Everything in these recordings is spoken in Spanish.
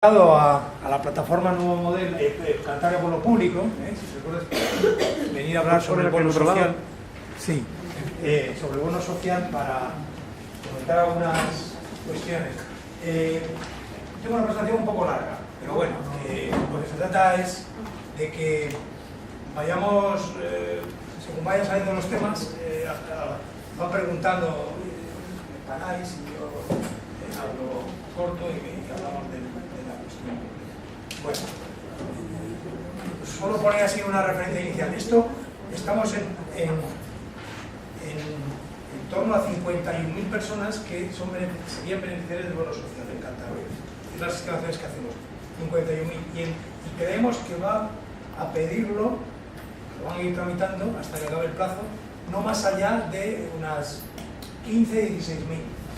A la plataforma Nuevo Modelo, Cantabria por lo Público, si se recuerda, venir a hablar sobre el bono social. Sí, sobre el bono social para comentar algunas cuestiones. Tengo una presentación un poco larga, pero bueno, lo que se trata es de que vayamos, según vayan saliendo los temas, van preguntando, paráis y yo hablo corto y hablamos de la cuestión. Bueno, solo poner así una referencia inicial. Estamos en torno a 51.000 personas que serían beneficiarios del bono social en Cantabria. Es las estimaciones que hacemos, 51.000. Y creemos que va a pedirlo, lo van a ir tramitando hasta que acabe el plazo, no más allá de unas 15 y 16.000.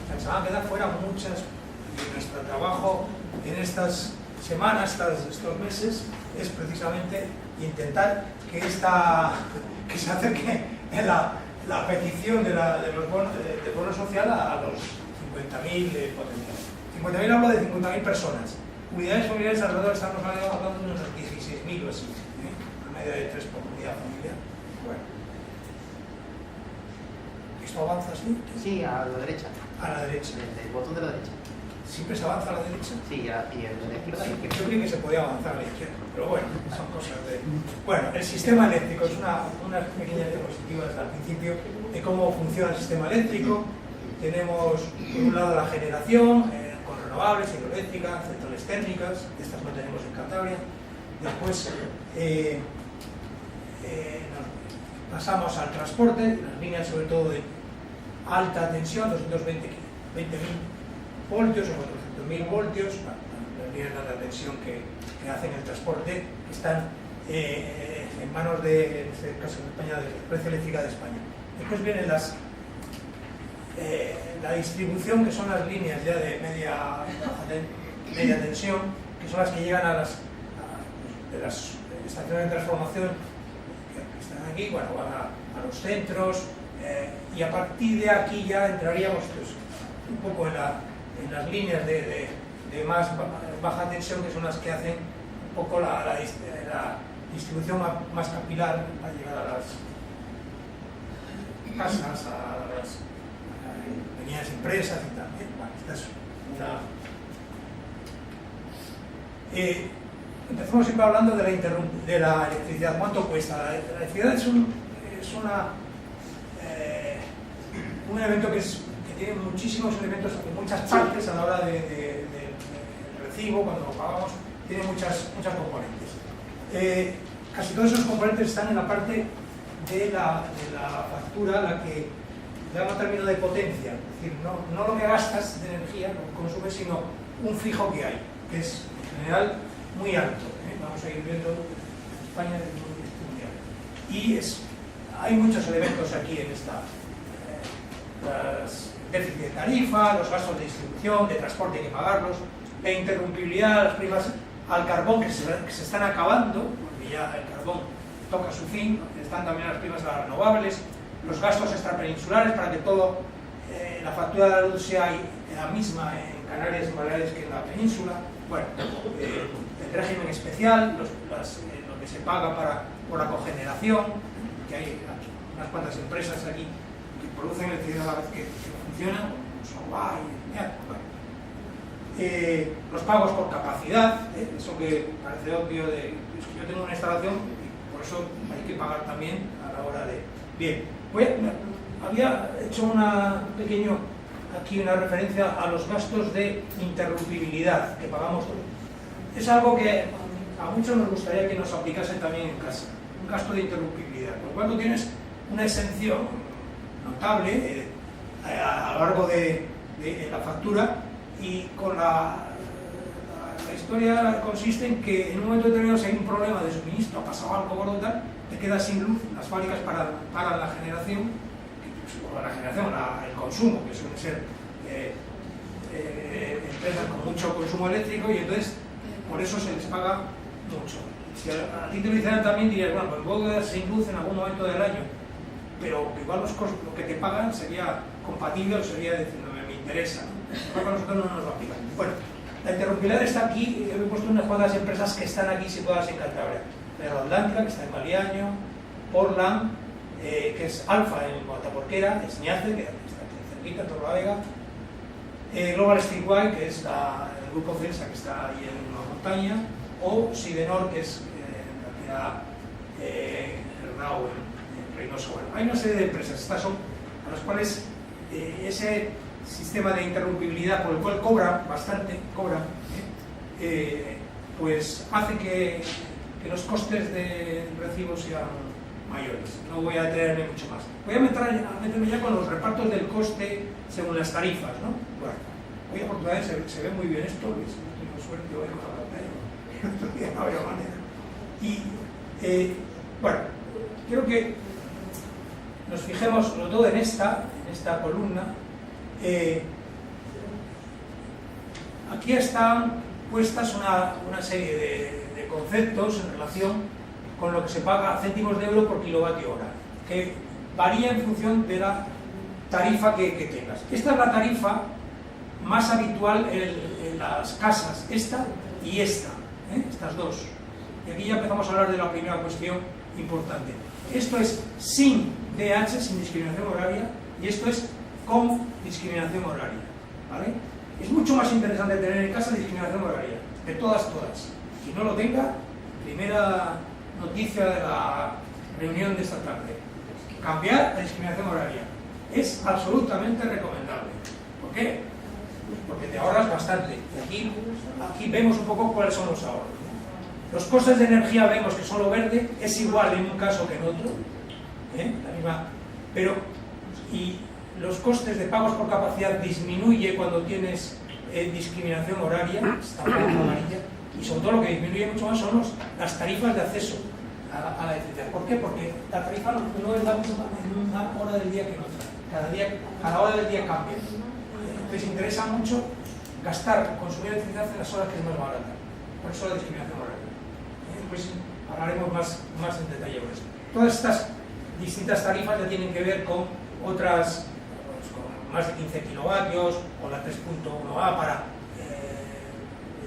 O sea, se van a quedar fuera muchas. Y nuestro trabajo en estas semanas, estos meses, es precisamente intentar que se acerque la petición del bono social a los 50.000 potenciales. 50.000 hablo de 50.000 personas. Unidades familiares alrededor estamos hablando de unos 16.000 o así, una media de 3 por unidad familiar. Bueno. ¿Esto avanza así? Sí, a la derecha. A la derecha. El botón de la derecha. ¿Siempre se avanza a la derecha? Sí, y el de la izquierda. Yo creo que se podía avanzar a la izquierda, pero bueno, son cosas de... Bueno, el sistema eléctrico es unas pequeñas diapositivas al principio de cómo funciona el sistema eléctrico. Tenemos, por un lado, la generación con renovables, hidroeléctrica, centrales térmicas, estas no tenemos en Cantabria. Después pasamos al transporte, las líneas sobre todo de alta tensión, 220.000 voltios o 400.000 voltios, las líneas de alta tensión que hacen el transporte, que están en manos de, en este caso en España, de la Red Eléctrica de España. Después vienen la distribución, que son las líneas ya de media tensión, que son las que llegan a las estaciones de transformación que están aquí, bueno, van a los centros, y a partir de aquí ya entraríamos pues, un poco en las líneas de más baja tensión, que son las que hacen un poco la distribución más capilar para llegar a las casas, a las pequeñas empresas y tal. Bueno, esta es una... empezamos siempre hablando de la electricidad. ¿Cuánto cuesta? La electricidad es un elemento que tiene muchísimos elementos, muchas partes a la hora del recibo, cuando lo pagamos, tiene muchas componentes. Casi todos esos componentes están en la parte de la factura, la que llama término de potencia, es decir, no lo que gastas de energía, lo que consumes, sino un fijo que hay, que es en general muy alto. Vamos a ir viendo en España es muy mundial. Y hay muchos elementos aquí en esta. Déficit de tarifa, los gastos de distribución, de transporte hay que pagarlos, la interrumpibilidad, las primas al carbón que se están acabando, porque ya el carbón toca su fin, están también las primas a las renovables, los gastos extrapeninsulares para que todo, la factura de la luz sea la misma en Canarias y Baleares que en la península. Bueno, el régimen especial, lo que se paga por la cogeneración, que hay unas cuantas empresas aquí que producen electricidad a la vez que funcionan, como Huawei, los pagos por capacidad, eso que parece obvio, es que yo tengo una instalación y por eso hay que pagar también a la hora de... Bien, había hecho una referencia a los gastos de interrumpibilidad que pagamos todos. Es algo que a muchos nos gustaría que nos aplicase también en casa, un gasto de interrumpibilidad. Por lo cual tú tienes una exención notable a lo largo de la factura, y con la historia consiste en que en un momento determinado, si hay un problema de suministro, ha pasado algo gordo tal, te quedas sin luz, las fábricas para la generación, el consumo, que suele ser empresas con mucho consumo eléctrico, y entonces por eso se les paga mucho. Si a ti te lo hicieran también, dirías, bueno, pues puedo quedar sin luz en algún momento del año, pero igual lo que te pagan sería compatible, o sería decir, no me interesa, ¿no? Para nosotros no nos lo aplican. Bueno, La interrumpibilidad está aquí, he puesto unas cuantas empresas que están aquí situadas en Cantabria. Atlántica, que está en Maliaño, Portland, que es Alfa en Guataporquera, Esñace, que está aquí cerquita, Torlavega, Global Streetway, que es el grupo Celsa, que está ahí en una montaña, o Sidenor, que es en realidad el RAU en Reynoso. Bueno, hay una serie de empresas, estas son a las cuales ese sistema de interrumpibilidad por el cual cobran bastante, pues hace que los costes de recibo sean mayores. No voy a detenerme mucho más. Voy a meterme ya con los repartos del coste según las tarifas, ¿no? Bueno, hoy afortunadamente se ve muy bien esto, Luis, no tengo suerte hoy con la pantalla, el otro día no había manera. Y, bueno, quiero que nos fijemos sobre todo en esta columna. Aquí están puestas una serie de conceptos en relación con lo que se paga a céntimos de euro por kilovatio hora, que varía en función de la tarifa que tengas. Esta es la tarifa más habitual en las casas, esta y esta, estas dos. Y aquí ya empezamos a hablar de la primera cuestión importante. Esto es sin DH, sin discriminación horaria, y esto es con discriminación horaria, ¿vale? Es mucho más interesante tener en casa discriminación horaria, de todas. Si no lo tenga, primera noticia de la reunión de esta tarde: cambiar la discriminación horaria. Es absolutamente recomendable. ¿Por qué? Pues porque te ahorras bastante. Y aquí vemos un poco cuáles son los ahorros. Los costes de energía vemos que solo verde es igual en un caso que en otro, la misma, pero y los costes de pagos por capacidad disminuye cuando tienes discriminación horaria, esta franja amarilla, y sobre todo lo que disminuye mucho más son las tarifas de acceso a la electricidad. ¿Por qué? Porque la tarifa no es la misma en una hora del día que en otra. Cada hora del día cambia. Entonces interesa mucho consumir electricidad en las horas que es más barata. Por eso la discriminación horaria. Pues hablaremos más en detalle sobre esto. Todas estas distintas tarifas ya tienen que ver con otras, pues, con más de 15 kilovatios, o la 3.1A para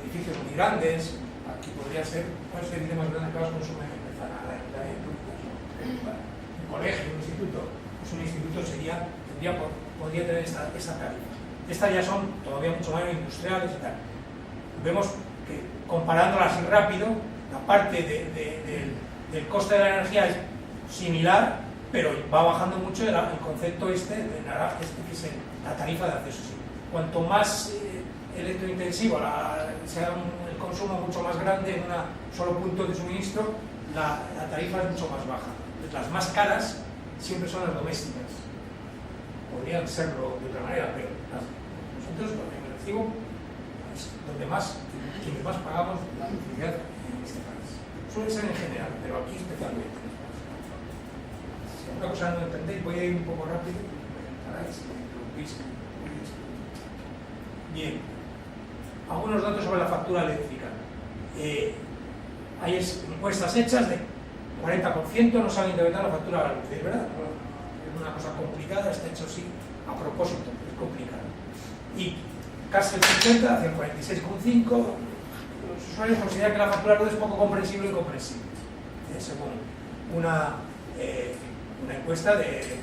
edificios muy grandes. Aquí podría ser, ¿cuál es el edificio más grande que más consume? Un colegio, un instituto. Pues un instituto podría tener esta tarifa. Estas ya son todavía mucho más industriales y tal. Vemos que comparándolas así rápido, la parte del coste de la energía es similar, pero va bajando mucho el concepto de naranja, que es la tarifa de acceso. Cuanto más electrointensivo sea el consumo mucho más grande en un solo punto de suministro, la tarifa es mucho más baja. Las más caras siempre son las domésticas. Podrían serlo de otra manera, pero nosotros, lo que me recibo, es quienes más pagamos la electricidad en este país. Suele ser en general, pero aquí especialmente. Si alguna cosa no entendéis, voy a ir un poco rápido. Bien, algunos datos sobre la factura eléctrica. Hay encuestas hechas de 40% no saben interpretar la factura de la luz, ¿es verdad? Es una cosa complicada, está hecho así a propósito, es complicado. Y casi el 50%, hacia el 46,5%, los usuarios consideran que la factura de la luz es poco comprensible e incomprensible, según una encuesta de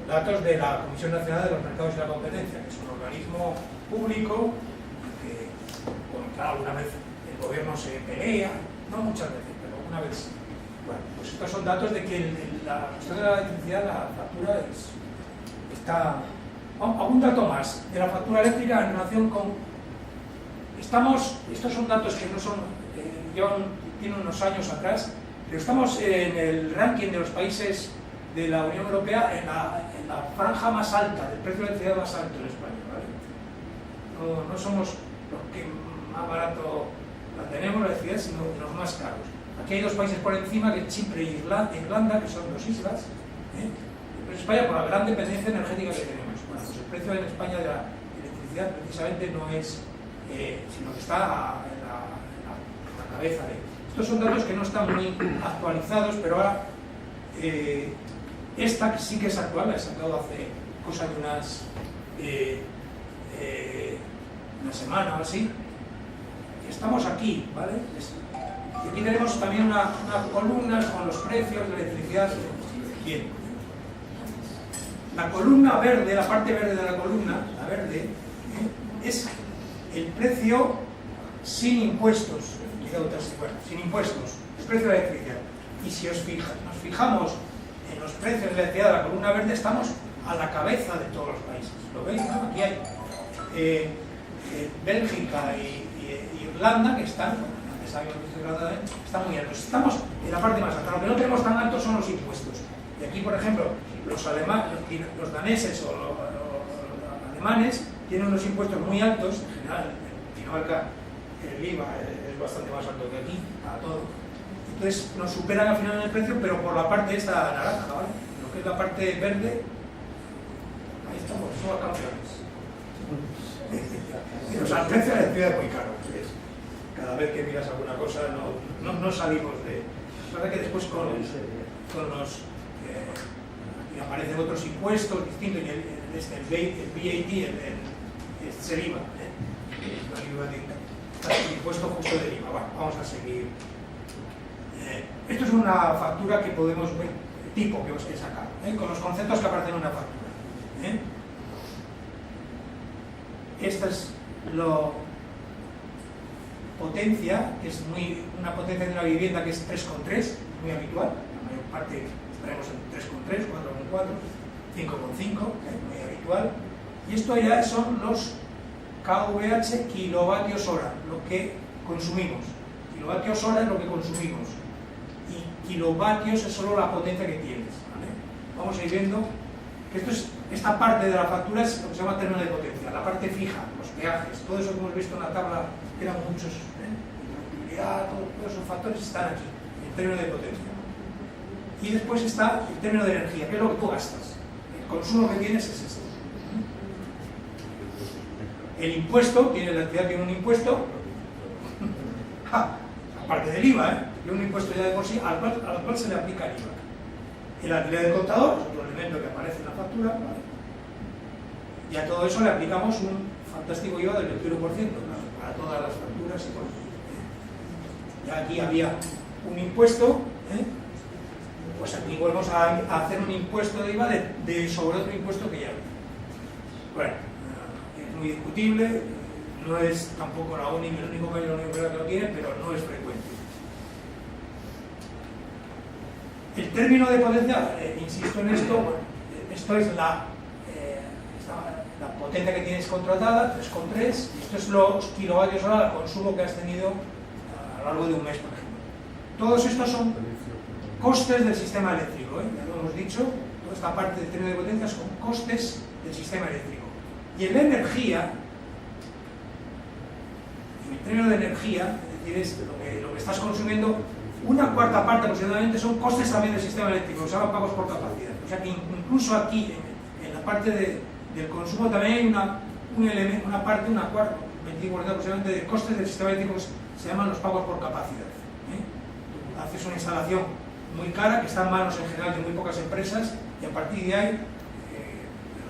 datos de la Comisión Nacional de los Mercados y la Competencia, que es un organismo público que, bueno, claro, alguna vez el gobierno se pelea, no muchas veces, pero alguna vez sí. Bueno, pues estos son datos de que la cuestión de la electricidad, la factura está... Algún dato más de la factura eléctrica en relación con... Estos son datos que no son... tienen unos años atrás, pero estamos en el ranking de los países de la Unión Europea en la franja más alta, del precio de la electricidad más alto en España, ¿vale? No somos los que más barato la tenemos la electricidad, sino los más caros. Aquí hay dos países por encima, que es Chipre e Irlanda, que son dos islas. Pero España, por la gran dependencia energética que tenemos. Bueno, pues el precio en España de la electricidad precisamente no es, sino que está en la cabeza de... Estos son datos que no están muy actualizados, pero ahora esta que sí que es actual, la he sacado hace cosa de unas una semana o así. Y estamos aquí, ¿vale? Y aquí tenemos también unas columnas con los precios de la electricidad. Bien. La columna verde, la parte verde de la columna, la verde, es el precio sin impuestos. Bueno, sin impuestos, el precio de la electricidad. Y si nos fijamos en los precios de la electricidad de la columna verde, estamos a la cabeza de todos los países. ¿Lo veis? ¿No? Aquí hay Bélgica y Irlanda, que están, antes habíamos visto Irlanda, están muy altos. Estamos en la parte más alta. Lo que no tenemos tan altos son los impuestos. Y aquí, por ejemplo, los daneses o los alemanes tienen unos impuestos muy altos. En general, en Dinamarca el IVA es bastante más alto que aquí, para todo. Entonces nos superan al final en el precio, pero por la parte esta naranja, ¿vale? Lo que es la parte verde, ahí estamos, somos campeones. O sea, el precio de la electricidad es muy caro. Cada vez que miras alguna cosa no salimos de... Es verdad que después con los... y aparecen otros impuestos distintos, y el VAT, es el IVA, el impuesto justo del IVA. Bueno, vamos a seguir. Esto es una factura que podemos ver, tipo que os he sacado, con los conceptos que aparecen en una factura. Esta es la potencia, que es una potencia de una vivienda que es 3,3, muy habitual. La mayor parte estaremos en 3,3, 4,4, 5,5, muy habitual. Y esto ya son los kWh, kilovatios hora, lo que consumimos. Kilovatios hora es lo que consumimos. Y kilovatios es solo la potencia que tienes, ¿vale? Vamos a ir viendo que esta parte de la factura es lo que se llama término de potencia, la parte fija, los peajes, todo eso que hemos visto en la tabla, que eran muchos, todos esos factores están aquí, el término de potencia. Y después está el término de energía, que es lo que tú gastas. El consumo que tienes es este. El impuesto, la entidad tiene un impuesto, aparte del IVA, tiene un impuesto ya de por sí, al cual se le aplica el IVA. El alquiler del contador es otro elemento que aparece en la factura, ¿vale? Y a todo eso le aplicamos un fantástico IVA del 21%, ¿no? Para todas las facturas y todo. Ya aquí había un impuesto, pues aquí volvemos a hacer un impuesto de IVA sobre otro impuesto que ya había. Bueno, es muy discutible, no es tampoco el único país de la Unión Europea que lo tiene, pero no es frecuente. El término de potencia, insisto en esto, esto es la potencia que tienes contratada, 3,3, y esto es los kilovatios hora de consumo que has tenido a lo largo de un mes, por ejemplo. Todos estos son costes del sistema eléctrico, ya lo hemos dicho, toda esta parte del término de potencia son costes del sistema eléctrico. Y en la energía, en el término de energía, es decir, es lo que estás consumiendo, una cuarta parte aproximadamente son costes también del sistema eléctrico, se llaman pagos por capacidad. O sea que incluso aquí, en la parte del consumo, también hay una parte, una cuarta, 25% aproximadamente de costes del sistema eléctrico que se llaman los pagos por capacidad. Tú haces una instalación muy cara que está en manos en general de muy pocas empresas y a partir de ahí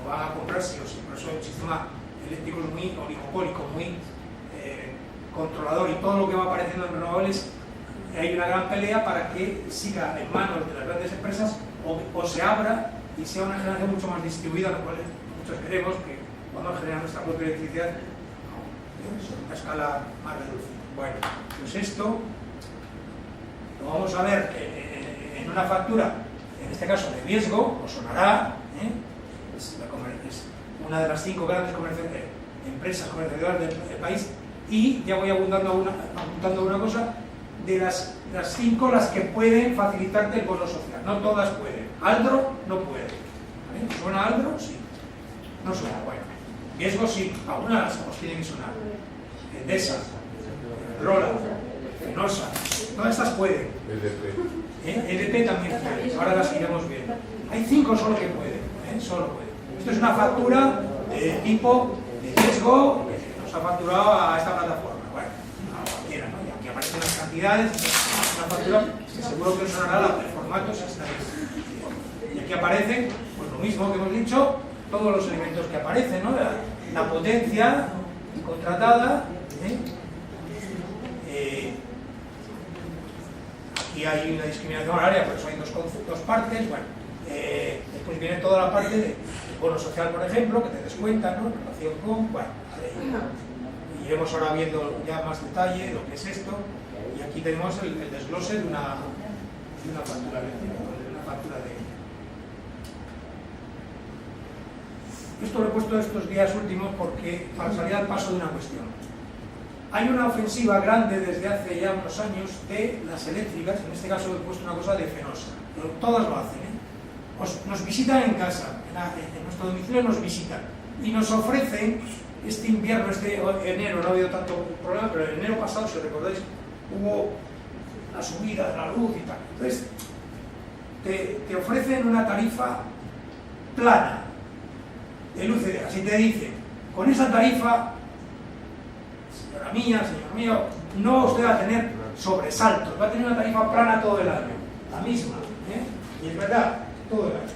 lo van a comprar sí o sí. Por eso el sistema eléctrico es muy oligopólico, muy controlador, y todo lo que va apareciendo en renovables hay una gran pelea para que siga en manos de las grandes empresas o se abra y sea una generación mucho más distribuida, lo cual muchos queremos que podamos generar nuestra propia electricidad a una escala más reducida. Bueno, pues esto lo vamos a ver en una factura, en este caso de riesgo, os sonará, es una de las 5 grandes empresas comercializadoras del país, y ya voy apuntando una cosa, de las 5 las que pueden facilitarte el bono social. No todas pueden. Aldro no puede. ¿Vale? ¿Suena Aldro? Sí. No suena. Bueno. Riesgo sí. Algunas os tienen que sonar. Endesa, Rola, Fenosa. Todas estas pueden. EDP también puede. Ahora las iremos viendo. Hay 5 solo que pueden. Solo pueden. Esto es una factura de tipo de riesgo que nos ha facturado a esta plataforma. Bueno, a cualquiera, ¿no? Y aquí aparecen las cantidades, una factura que seguro que os sonará el formato si estáis. Y aquí aparecen, pues lo mismo que hemos dicho, todos los elementos que aparecen, ¿no? La potencia, contratada. Aquí hay una discriminación horaria, por eso hay dos partes. Bueno, después viene toda la parte de bono social, por ejemplo, que te descuentan, ¿no? En relación con, bueno, iremos ahora viendo ya más detalle lo que es esto. Y aquí tenemos el desglose de una factura de... Esto lo he puesto estos días últimos porque para salir al paso de una cuestión. Hay una ofensiva grande desde hace ya unos años de las eléctricas, en este caso he puesto una cosa de Fenosa, pero todas lo hacen, nos visitan en casa, en nuestro domicilio nos visitan y nos ofrecen este invierno, este enero, no ha habido tanto problema, pero el enero pasado, si os recordáis, hubo la subida de la luz y tal. Entonces, te ofrecen una tarifa plana de luz y de gas y te dicen, con esa tarifa, señora mía, señor mío, no usted va a tener sobresaltos, va a tener una tarifa plana todo el año, la misma, y es verdad, todo el año.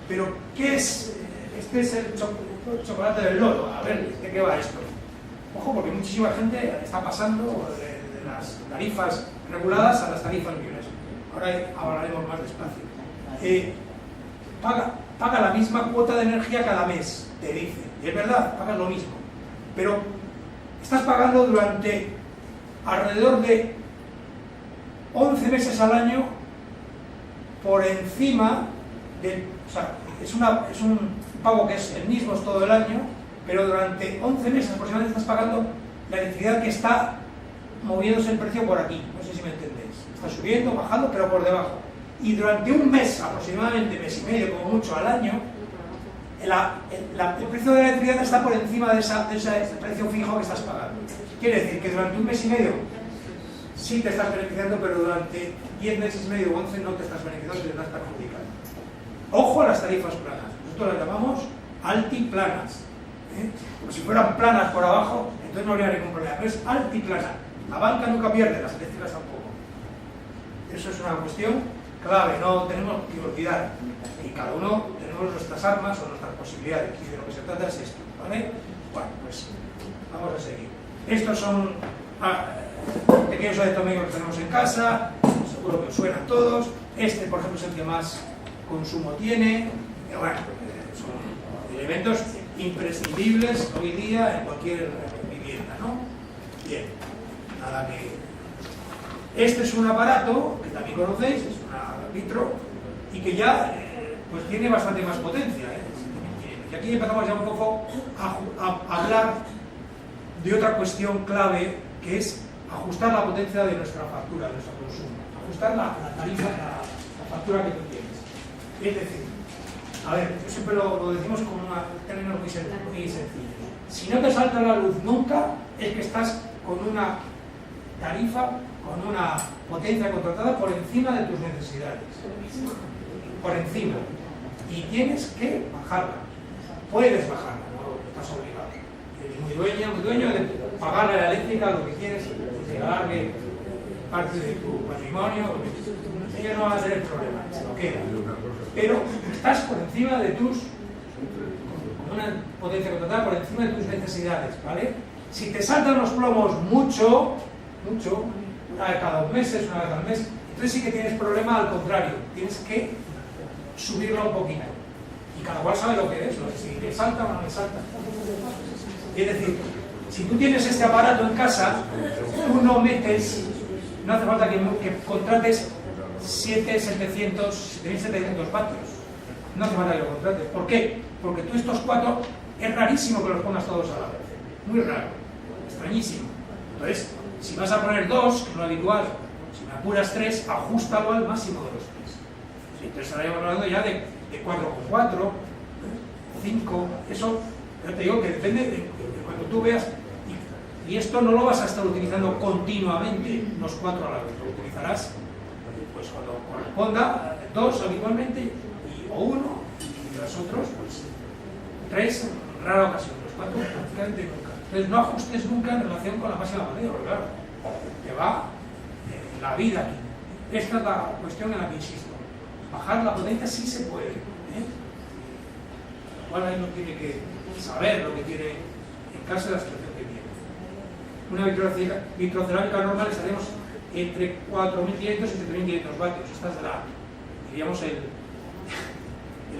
Pero, ¿qué es? Este es el chocolate del loro. A ver, ¿de qué va esto? Ojo, porque muchísima gente está pasando de las tarifas reguladas a las tarifas libres. Ahora hablaremos más despacio. Paga la misma cuota de energía cada mes, te dice. Y es verdad, pagas lo mismo. Pero estás pagando durante alrededor de 11 meses al año por encima de... O sea, es un pago que es el mismo todo el año, pero durante 11 meses aproximadamente estás pagando la electricidad que está moviéndose el precio por aquí. No sé si me entendéis. Está subiendo, bajando, pero por debajo. Y durante un mes, aproximadamente mes y medio, como mucho al año, el precio de la electricidad está por encima de ese precio fijo que estás pagando. Quiere decir que durante un mes y medio sí te estás beneficiando, pero durante 10 meses y medio o 11 no te estás beneficiando, te estás perjudicando. Ojo a las tarifas planas. Nosotros las llamamos altiplanas. Como si fueran planas por abajo, entonces no habría ningún problema. Pero es altiplana. La banca nunca pierde, las eléctricas tampoco. Eso es una cuestión clave, no tenemos que olvidar. Y cada uno tenemos nuestras armas o nuestras posibilidades. Y de lo que se trata es esto, ¿vale? Bueno, pues vamos a seguir. Estos son pequeños electrodomésticos que tenemos en casa, seguro que os suenan todos. Este, por ejemplo, es el que más consumo tiene. Bueno, son elementos imprescindibles hoy día en cualquier vivienda, ¿no? Bien, nada que... Este es un aparato que también conocéis, es una vitro, y que ya pues tiene bastante más potencia. Y aquí empezamos ya un poco a hablar de otra cuestión clave, que es ajustar la potencia de nuestra factura, de nuestro consumo. Ajustar la tarifa, la factura que tú tienes. Es decir, a ver, siempre lo decimos con términos muy sencillos. Si no te salta la luz nunca, es que estás con una tarifa, con una potencia contratada por encima de tus necesidades. Por encima. Y tienes que bajarla. Puedes bajarla, no estás obligado. Eres muy dueño de pagarle a la eléctrica lo que quieres, de darle parte de tu patrimonio. Ella no va a tener problema, se lo queda. Pero estás por encima de tus, con una potencia contratada por encima de tus necesidades, ¿vale? Si te saltan los plomos mucho, una vez cada 2 meses, una vez al mes, entonces sí que tienes problema al contrario, tienes que subirlo un poquito. Y cada cual sabe lo que es, si te salta o no te salta. Es decir, si tú tienes este aparato en casa, tú no metes, no hace falta que contrates 7.700 vatios. No hace falta que lo contrates. ¿Por qué? Porque tú estos 4 es rarísimo que los pongas todos a la vez. Muy raro. Extrañísimo. Entonces, si vas a poner 2, que es lo habitual, si me apuras 3, ajústalo al máximo de los 3. Entonces estaríamos hablando ya de 4,4, 5, eso, ya te digo que depende de cuando tú veas. Y esto no lo vas a estar utilizando continuamente, los 4 a la vez, lo utilizarás pues cuando corresponda, 2 habitualmente, o 1, y los otros, pues 3 en rara ocasión, los 4 prácticamente nunca. Entonces no ajustes nunca en relación con la máxima potencia, porque claro, te va la vida aquí. Esta es la cuestión en la que insisto. Bajar la potencia sí se puede. Igual ahí no tiene que saber lo que tiene en caso de la situación que tiene. Una vitrocerámica normal estaríamos entre 4.500 y 7.500 vatios. Esta es diríamos, el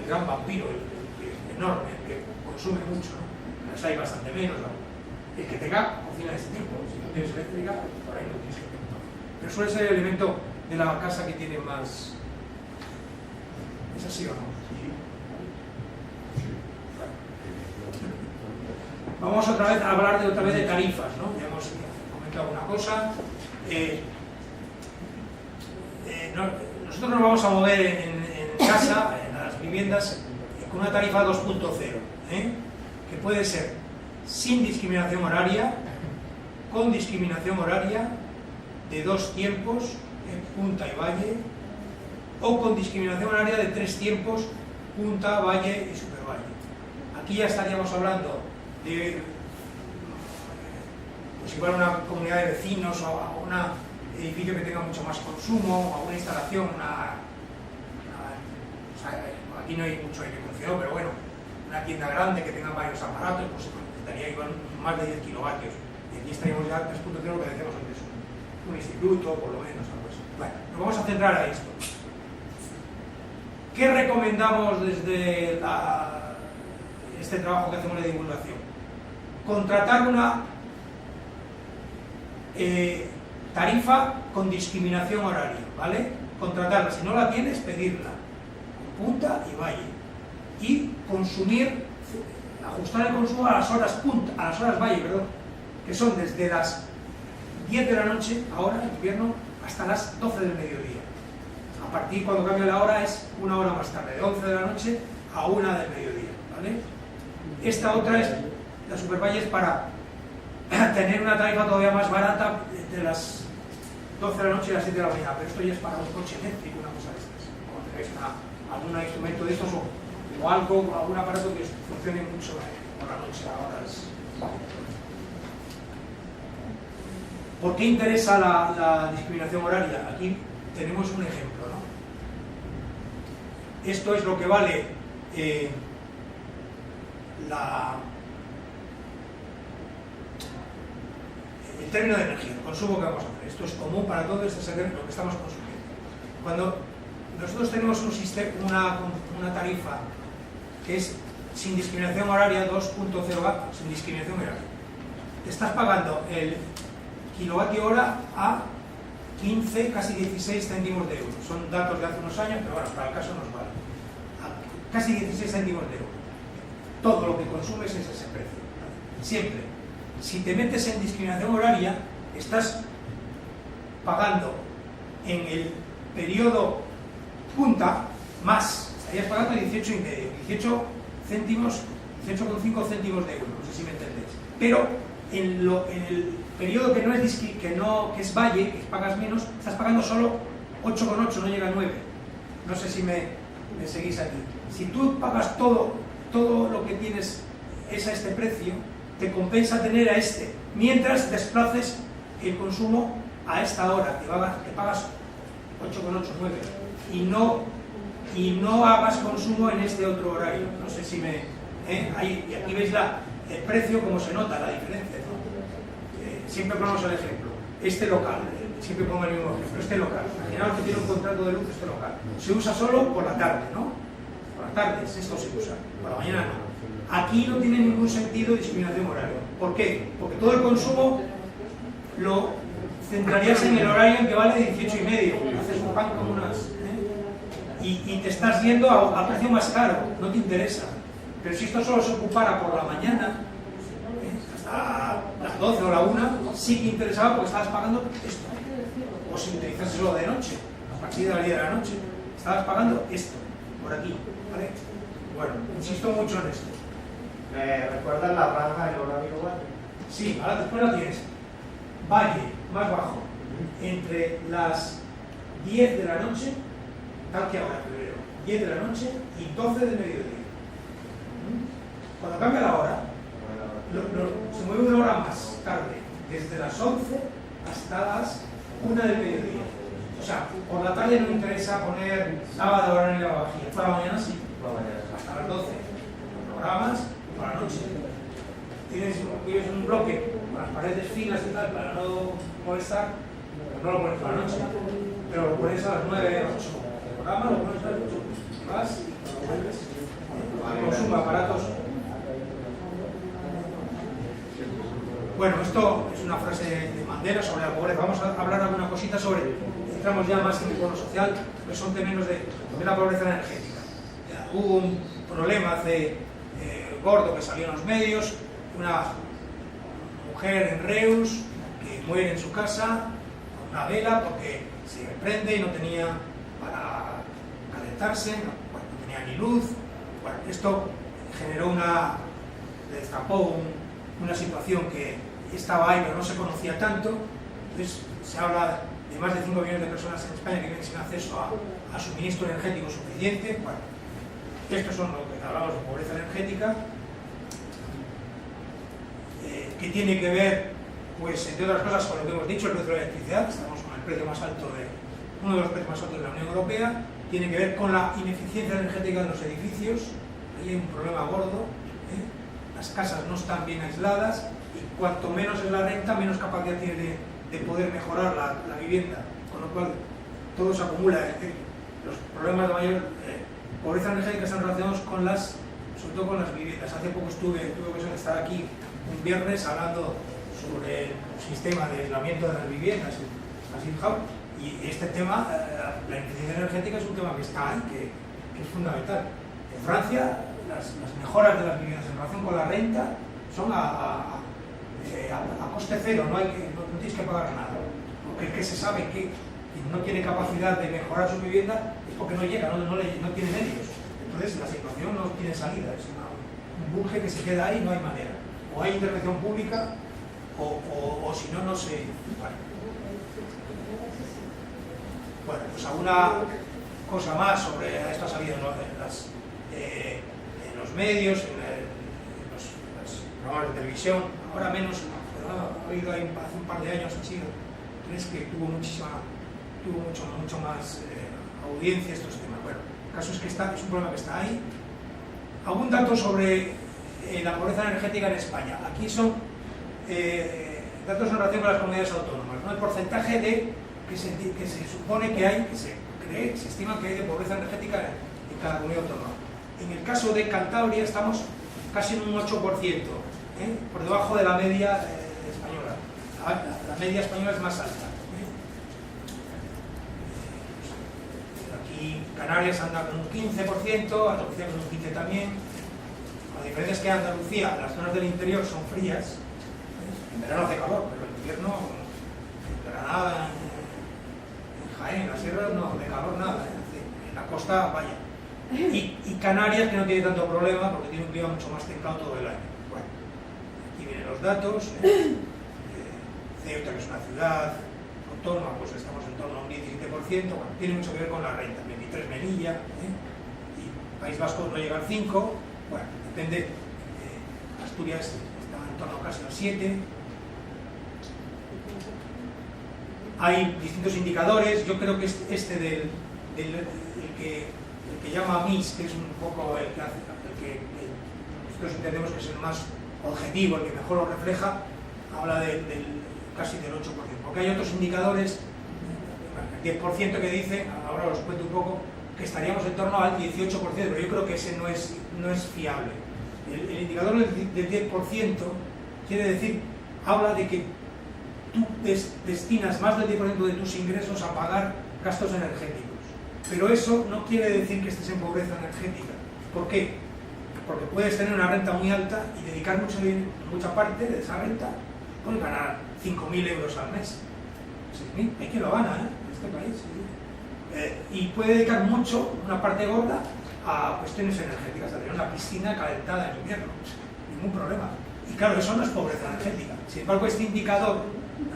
gran vampiro, el enorme, el que consume mucho, ¿no? Pues hay bastante menos, ¿no? El que tenga cocina de este tipo, si no tienes eléctrica, por ahí no tienes que tener. Pero suele ser el elemento de la casa que tiene más... ¿Es así o no? Vamos otra vez a hablar otra vez de tarifas, ¿no? Ya hemos comentado alguna cosa. Nosotros nos vamos a mover en casa, en las viviendas, con una tarifa 2.0, que puede ser sin discriminación horaria, con discriminación horaria, de 2 tiempos, punta y valle, o con discriminación horaria de 3 tiempos, punta, valle y supervalle. Aquí ya estaríamos hablando de, pues igual una comunidad de vecinos o un edificio que tenga mucho más consumo, o una instalación, o sea, aquí no hay mucho aire acondicionado, pero bueno, una tienda grande que tenga varios aparatos, pues necesitaría igual más de 10 kilovatios. Y aquí estaríamos ya 3.0, lo que decíamos antes, un instituto, por lo menos, algo así. Bueno, nos vamos a centrar a esto. ¿Qué recomendamos desde este trabajo que hacemos de divulgación? Contratar una tarifa con discriminación horaria, ¿vale? Contratarla, si no la tienes, pedirla, con punta y valle. Y consumir, ajustar el consumo a las horas punta, a las horas valle, perdón, que son desde las 10 de la noche, ahora en invierno, hasta las 12 del mediodía. A partir, cuando cambia la hora, es una hora más tarde, de 11 de la noche a 1 del mediodía, ¿vale? Esta otra es, la supervalle, es para tener una tarifa todavía más barata de las 12 de la noche y las 7 de la mañana, pero esto ya es para un coche eléctrico, una cosa de estas. Cuando tengáis algún instrumento de estos o algo, algún aparato que funcione mucho por la noche a horas. ¿Por qué interesa la discriminación horaria? Aquí tenemos un ejemplo, ¿no? Esto es lo que vale el término de energía, el consumo que vamos a hacer. Esto es común para todos, este es lo que estamos consumiendo. Cuando nosotros tenemos un sistema, una tarifa que es sin discriminación horaria, 2.0, sin discriminación horaria, te estás pagando el kilovatio hora a 15, casi 16 céntimos de euro. Son datos de hace unos años, pero bueno, para el caso nos vale. A casi 16 céntimos de euro. Todo lo que consumes es ese precio. Siempre. Si te metes en discriminación horaria, estás pagando en el periodo punta más. Estarías pagando 18 céntimos, 18,5 céntimos de euro. No sé si me entendéis. Pero en el periodo que es valle, que pagas menos, estás pagando solo 8,8, no llega a 9. No sé si me seguís aquí. Si tú pagas todo lo que tienes es a este precio, te compensa tener a este, mientras desplaces el consumo a esta hora, que pagas 8,8, 9, y no hagas consumo en este otro horario. No sé si me... y aquí veis el precio, como se nota la diferencia, ¿no? Siempre ponemos el ejemplo, este local, siempre pongo el mismo ejemplo, este local, imaginaos que tiene un contrato de luz este local, se usa solo por la tarde, ¿no? Por la tarde, esto se usa, por la mañana no. Aquí no tiene ningún sentido discriminación horaria. ¿Por qué? Porque todo el consumo lo centrarías en el horario en que vale 18,5, haces un pan como unas... Y te estás yendo a precio más caro, no te interesa. Pero si esto solo se ocupara por la mañana, hasta las 12 o la 1, sí que interesaba porque estabas pagando esto. O si utilizas solo de noche, a partir de las 10 de la noche, estabas pagando esto, por aquí, ¿vale? Bueno, insisto mucho en esto. ¿Me recuerdas la franja del horario valle? Sí, ahora después la tienes. Valle, más bajo, entre las 10 de la noche, tal que ahora, febrero, 10 de la noche y 12 del mediodía. Cuando cambia la hora, se mueve una hora más tarde, desde las 11 hasta las 1 del mediodía. O sea, por la tarde no me interesa poner lavadora ni lavavajillas, por la mañana sí, hasta las 12. Programas por la noche. Tienes un bloque, con las paredes finas y tal, para no molestar, pues no lo pones por la noche, pero lo pones a las 9 o 8. El programa lo pones a las 8. Y vas y lo vuelves. Consumo aparatos. Bueno, esto es una frase de Mandela sobre la pobreza. Vamos a hablar alguna cosita sobre, entramos ya más en el bono social, que son términos de la pobreza energética. Hubo un problema hace gordo que salió en los medios, una mujer en Reus que muere en su casa con una vela porque se prende y no tenía para calentarse, no tenía ni luz. Bueno, esto generó le destapó una situación que estaba ahí pero no se conocía tanto. Entonces se habla de más de 5 millones de personas en España que viven sin acceso a suministro energético suficiente. Bueno, estos son lo que hablamos de pobreza energética, que tiene que ver, pues, entre otras cosas, con lo que hemos dicho, el precio de la electricidad. Estamos con el precio más alto uno de los precios más altos de la Unión Europea. Tiene que ver con la ineficiencia energética de los edificios. Ahí hay un problema gordo. Las casas no están bien aisladas y cuanto menos es la renta, menos capacidad tiene de poder mejorar la vivienda. Con lo cual, todo se acumula. Los problemas de mayor pobreza energética están relacionados sobre todo con las viviendas. Hace poco tuve ocasión de estar aquí un viernes hablando sobre el sistema de aislamiento de las viviendas, y este tema, la ineficiencia energética, es un tema que está ahí, que es fundamental. En Francia, las mejoras de las viviendas en relación con la renta son a coste cero, no tienes que pagar nada, porque el que se sabe que no tiene capacidad de mejorar su vivienda es porque no llega, no tiene medios. Entonces la situación no tiene salida, es un bucle que se queda ahí y no hay manera. O hay intervención pública o si no, no se... Bueno, pues alguna cosa más sobre esto ha salido en los medios, en los programas de televisión, ahora menos, pero ha habido hace un par de años así, crees que tuvo mucho más audiencia estos temas. Bueno, el caso es que es un problema que está ahí. Algún dato sobre la pobreza energética en España. Aquí son datos en relación con las comunidades autónomas, ¿no? El porcentaje que se supone que hay, se estima que hay de pobreza energética en cada comunidad autónoma. En el caso de Cantabria estamos casi en un 8%, por debajo de la media española. La media española es más alta. Aquí Canarias anda con un 15%, Andalucía con un 15% también. La diferencia es que Andalucía, las zonas del interior son frías, en verano hace calor, pero en invierno, en Granada, en Jaén, en la sierra, no, de calor nada, en la costa, vaya. Y Canarias, que no tiene tanto problema porque tiene un clima mucho más templado todo el año. Bueno, aquí vienen los datos. Ceuta, que es una ciudad autónoma, pues estamos en torno a un 17%, bueno, tiene mucho que ver con la renta, 23 Melilla, y País Vasco no llega al 5%, bueno, depende, Asturias está en torno casi al 7%. Hay distintos indicadores. Yo creo que el que llama MIS, que es un poco el que nosotros entendemos que es el más objetivo, el que mejor lo refleja, habla casi del 8%, porque hay otros indicadores, el 10% que dicen, ahora os cuento un poco, que estaríamos en torno al 18%, pero yo creo que ese no es fiable. El indicador del 10% quiere decir, habla de que tú destinas más del 10% de tus ingresos a pagar gastos energéticos. Pero eso no quiere decir que estés en pobreza energética. ¿Por qué? Porque puedes tener una renta muy alta y dedicar mucha parte de esa renta, puedes ganar 5.000 euros al mes. 6.000, hay quien lo gana, en este país. ¿Sí? Y puede dedicar una parte gorda, a cuestiones energéticas, a tener una piscina calentada en invierno. Ningún problema. Y claro, eso no es pobreza energética. Sin embargo, este indicador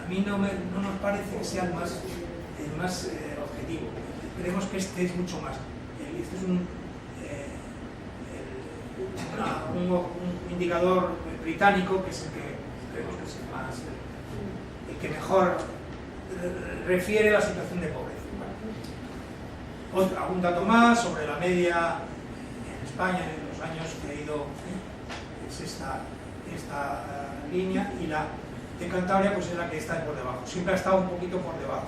a mí no nos parece que sea el más objetivo. Creemos que este es mucho más. Este es un indicador británico, que es el que creemos que es el que mejor refiere la situación de pobreza. Algún dato más sobre la media en España en los años que ha ido, es esta línea, y de Cantabria pues es la que está por debajo. Siempre ha estado un poquito por debajo,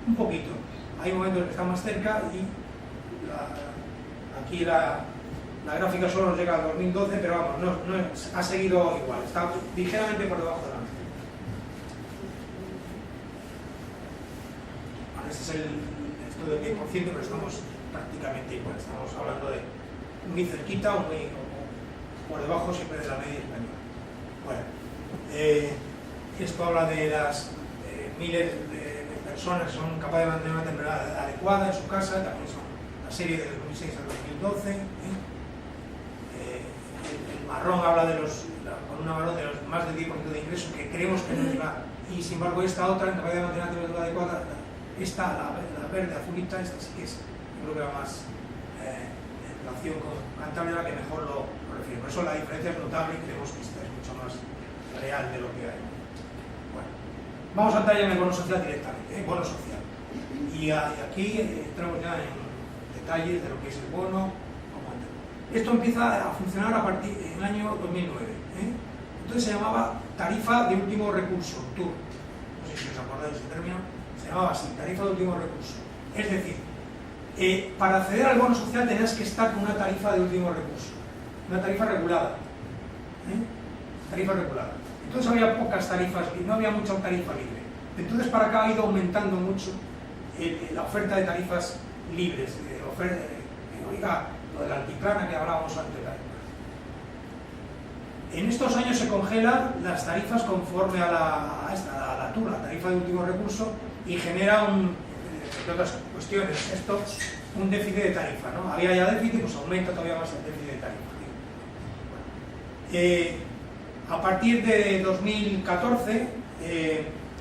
un poquito. Hay momentos que está más cerca y aquí la gráfica solo nos llega al 2012, pero vamos, no ha seguido igual, está ligeramente por debajo de la media. Bueno, este es el estudio del 10%, pero estamos prácticamente igual, estamos hablando de muy cerquita o muy por debajo siempre de la media española. Bueno, esto habla de las miles de personas que son capaces de mantener una temperatura adecuada en su casa, también son la serie del 2006 al 2012. El marrón habla de con una marrón de los más del 10% de ingresos que creemos que no va, y sin embargo esta otra, capacidad de mantener una temperatura adecuada, esta, la verde azulita, esta sí que es, yo creo que va más en relación con Cantabria, la que mejor lo refiere. Por eso la diferencia es notable y creemos que esta es mucho más real de lo que hay. Bueno, vamos a entrar ya en el bono social directamente, bono social. Y aquí entramos ya en detalles de lo que es el bono. Esto empieza a funcionar a partir del año 2009. Entonces se llamaba tarifa de último recurso, TUR. No sé si os acordáis de ese término. Se llamaba así, tarifa de último recurso. Es decir, para acceder al bono social tenías que estar con una tarifa de último recurso, una tarifa regulada. Tarifa regulada. Entonces había pocas tarifas, no había mucha tarifa libre. Entonces para acá ha ido aumentando mucho la oferta de tarifas libres. Oiga, lo de la altiplana que hablábamos antes. En estos años se congelan las tarifas conforme a la TUR, la tarifa de último recurso, y genera entre otras cuestiones, esto, un déficit de tarifa, ¿no? Había ya déficit, pues aumenta todavía más el déficit de tarifa. A partir de 2014,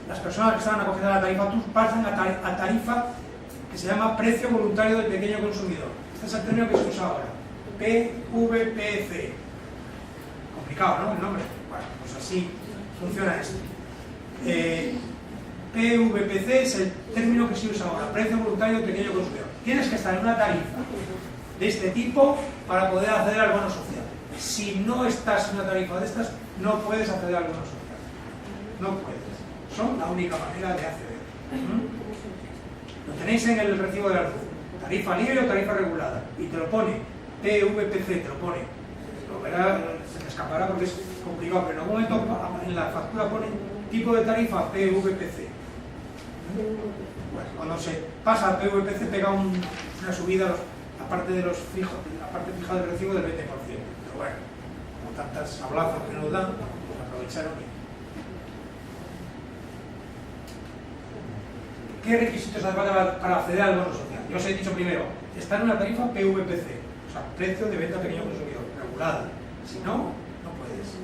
las personas que estaban acogidas a la tarifa TUR pasan a tarifa que se llama precio voluntario del pequeño consumidor. Este es el término que se usa ahora, PVPC. Complicado, ¿no? El nombre. Bueno, pues así funciona esto. PVPC es el término que se usa ahora, precio voluntario del pequeño consumidor. Tienes que estar en una tarifa de este tipo para poder acceder al bono social. Si no estás en una tarifa de estas, no puedes acceder al bono social. No puedes. Son la única manera de acceder. Lo tenéis en el recibo de la luz. Tarifa libre o tarifa regulada. Y te lo pone. PVPC te lo pone. Lo verás, se te escapará porque es complicado, pero en algún momento en la factura pone tipo de tarifa PVPC. Bueno, cuando se pasa a PVPC pega una subida la parte fija del recibo del 20%. Pero bueno, con tantas sablazos que nos dan, pues aprovecharon. ¿Qué requisitos hace falta para acceder al bono social? Yo os he dicho primero, está en una tarifa PVPC, o sea, precio de venta a pequeño consumidor, regulada. Si no, no puedes.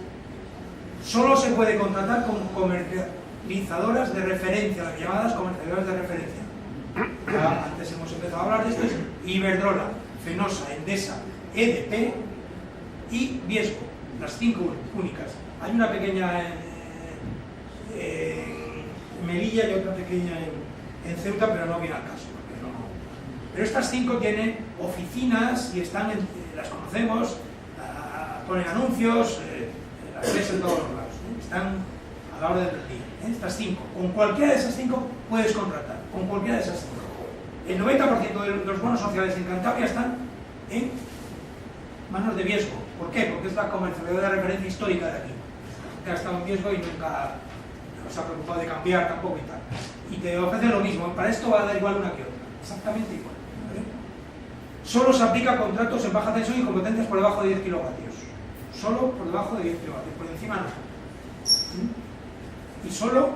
Solo se puede contratar con comercializadoras de referencia, las llamadas comercializadoras de referencia. Ya antes hemos empezado a hablar de esto, es Iberdrola, Fenosa, Endesa, EDP y Viesgo, las 5 únicas. Hay una pequeña en Melilla y otra pequeña en Ceuta, pero no viene al caso. Pero estas 5 tienen oficinas y están las conocemos, ponen anuncios, las ves en todos los lados, están a la hora del día. Estas 5, con cualquiera de esas 5 puedes contratar, con cualquiera de esas 5. El 90% de los bonos sociales en Cantabria están en manos de Viesgo. ¿Por qué? Porque es la comercializadora de referencia histórica de aquí. Que ha estado en Viesgo y nunca se ha preocupado de cambiar tampoco y tal. Y te ofrece lo mismo, para esto va a dar igual una que otra, exactamente igual. ¿Vale? Solo se aplica a contratos en baja tensión y competencias por debajo de 10 kilovatios. Solo por debajo de 10 kilovatios, por encima no. Y solo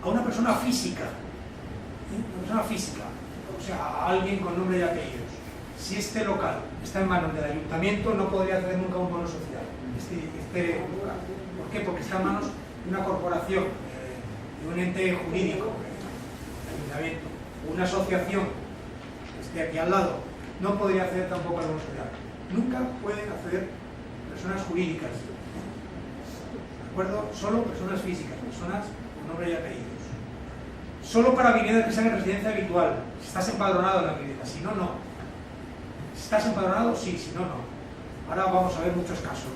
a una persona física. Una persona física, o sea, a alguien con nombre y apellidos. Si este local está en manos del ayuntamiento, no podría acceder nunca a un bono social. Este local. ¿Por qué? Porque está en manos de una corporación, de un ente jurídico, el ayuntamiento, una asociación que esté aquí al lado, no podría acceder tampoco al bono social. Nunca pueden acceder personas jurídicas. ¿De acuerdo? Solo personas físicas, personas con nombre y apellidos. Solo para viviendas que sean en residencia habitual. Si estás empadronado en la vivienda, si no, no. Si estás empadronado, sí, si no, no. Ahora vamos a ver muchos casos.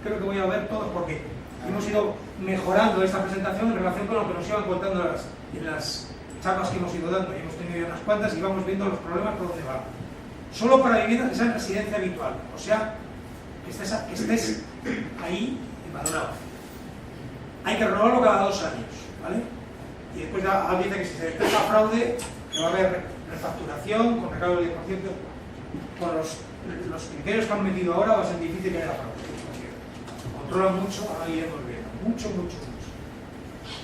Creo que voy a ver todos porque hemos ido mejorando esta presentación en relación con lo que nos iban contando en las charlas que hemos ido dando, y hemos tenido ya unas cuantas y vamos viendo los problemas por dónde van. Solo para viviendas que sean residencia habitual, o sea, que estés ahí empadronado. Hay que renovarlo cada 2 años, ¿vale? Y después ya dice que si se detecta fraude, que va a haber refacturación con recargo del 10%. Con los criterios que han metido ahora va a ser difícil que haya fraude. Controlan mucho, ahora iremos viendo. Mucho.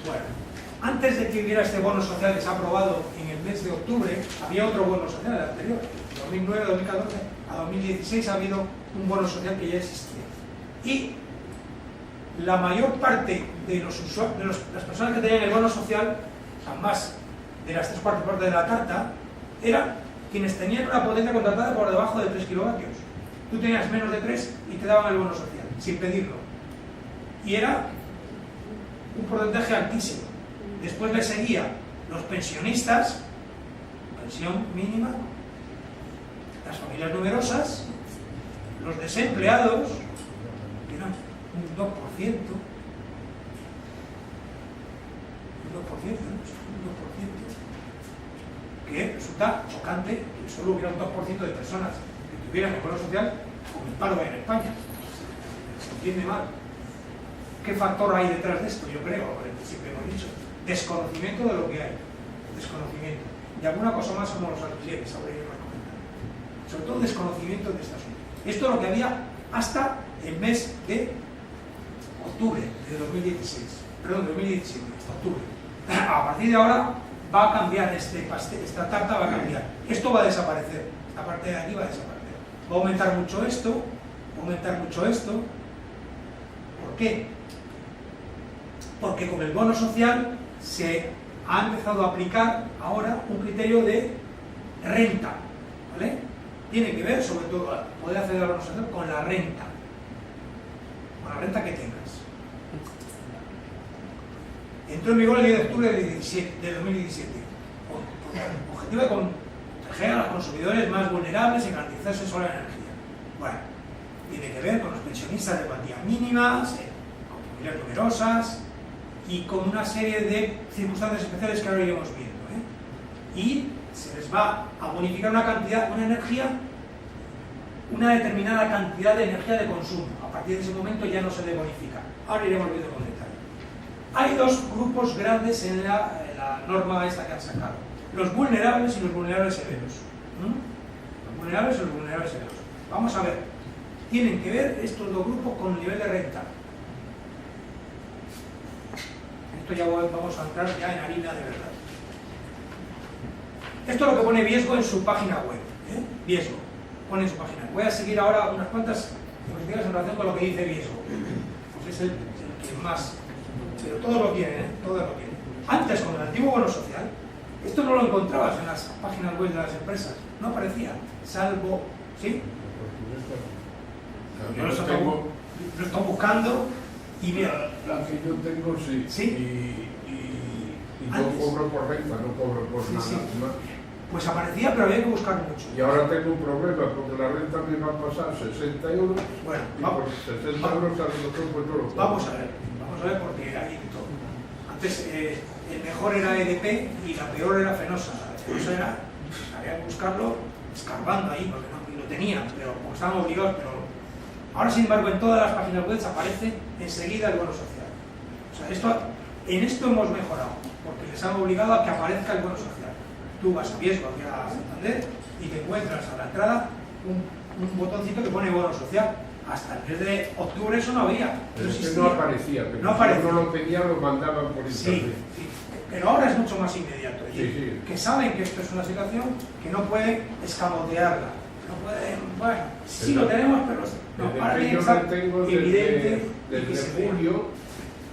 Bueno, antes de que hubiera este bono social que se ha aprobado en el mes de octubre, había otro bono social, el anterior. De 2009, 2014 a 2016 ha habido un bono social que ya existía. Y la mayor parte de las personas que tenían el bono social, o sea, más de las 3/4 partes de la carta, eran quienes tenían una potencia contratada por debajo de 3 kilovatios. Tú tenías menos de 3 y te daban el bono social, sin pedirlo. Y era un porcentaje altísimo. Después le seguía los pensionistas, pensión mínima, las familias numerosas, los desempleados, que eran un 2%, que resulta chocante que solo hubiera un 2% de personas que tuvieran el bono social con el paro en España. Se entiende mal. ¿Qué factor hay detrás de esto? Yo creo, siempre hemos dicho, desconocimiento de lo que hay, desconocimiento. Y alguna cosa más como los alquileres, ahora iremos a comentar. Sobre todo desconocimiento de este asunto. Esto es lo que había hasta el mes de octubre de 2016, perdón, 2017, hasta octubre. A partir de ahora va a cambiar esta tarta va a cambiar. Esto va a desaparecer, esta parte de aquí va a desaparecer. Va a aumentar mucho esto, va a aumentar mucho esto. ¿Por qué? Porque con el bono social se ha empezado a aplicar ahora un criterio de renta, ¿vale? Tiene que ver, sobre todo, poder acceder al bono social con la renta que tengas. Entró en vigor el 10 de octubre de 2017, con objetivo de proteger a los consumidores más vulnerables y garantizar su acceso a la energía. Bueno, tiene que ver con los pensionistas de cuantías mínimas, con familias numerosas y con una serie de circunstancias especiales que ahora iremos viendo, Y se les va a bonificar una determinada cantidad de energía de consumo. A partir de ese momento ya no se le bonifica. Ahora iremos viendo con detalle. Hay dos grupos grandes en la norma esta que han sacado. Los vulnerables y los vulnerables severos. Los vulnerables y los vulnerables severos. Vamos a ver. Tienen que ver estos dos grupos con el nivel de renta. Esto ya vamos a entrar ya en harina de verdad. Esto es lo que pone Viesgo en su página web. Viesgo pone en su página. Voy a seguir ahora unas cuantas investigaciones en relación con lo que dice Viesgo. Pues es el que más. Pero todo lo tiene, todo lo tiene. Antes, con el antiguo bono social, esto no lo encontrabas en las páginas web de las empresas. No aparecía, salvo, ¿sí? Yo lo estoy buscando y mira. La que yo tengo, sí. ¿Sí? Y yo cobro por renta, no cobro por nada más. Pues aparecía, pero había que buscar mucho. Y ahora tengo un problema, porque la renta me va a pasar 60 euros. Bueno, y por 60 euros a lo mejor pues no lo cobro. Vamos a ver porque hay de todo. Antes el mejor era EDP y la peor era Fenosa. Eso era, había que buscarlo escarbando ahí, porque no lo tenían, pero como estaban obligados, pero ahora sin embargo en todas las páginas web aparece enseguida el bono social. O sea, en esto hemos mejorado, porque les han obligado a que aparezca el bono social. Tú vas a Viesgo, aquí a Santander, y te encuentras a la entrada un botoncito que pone bono social. Hasta el mes de octubre eso no había. Pero es que no aparecía, pero no aparecía. Si uno lo pedía lo mandaban por internet. Sí, pero ahora es mucho más inmediato. Sí. Que saben que esto es una situación que no pueden escamotearla. No pueden, bueno, sí lo tenemos, pero no, para mí yo lo tengo evidente desde julio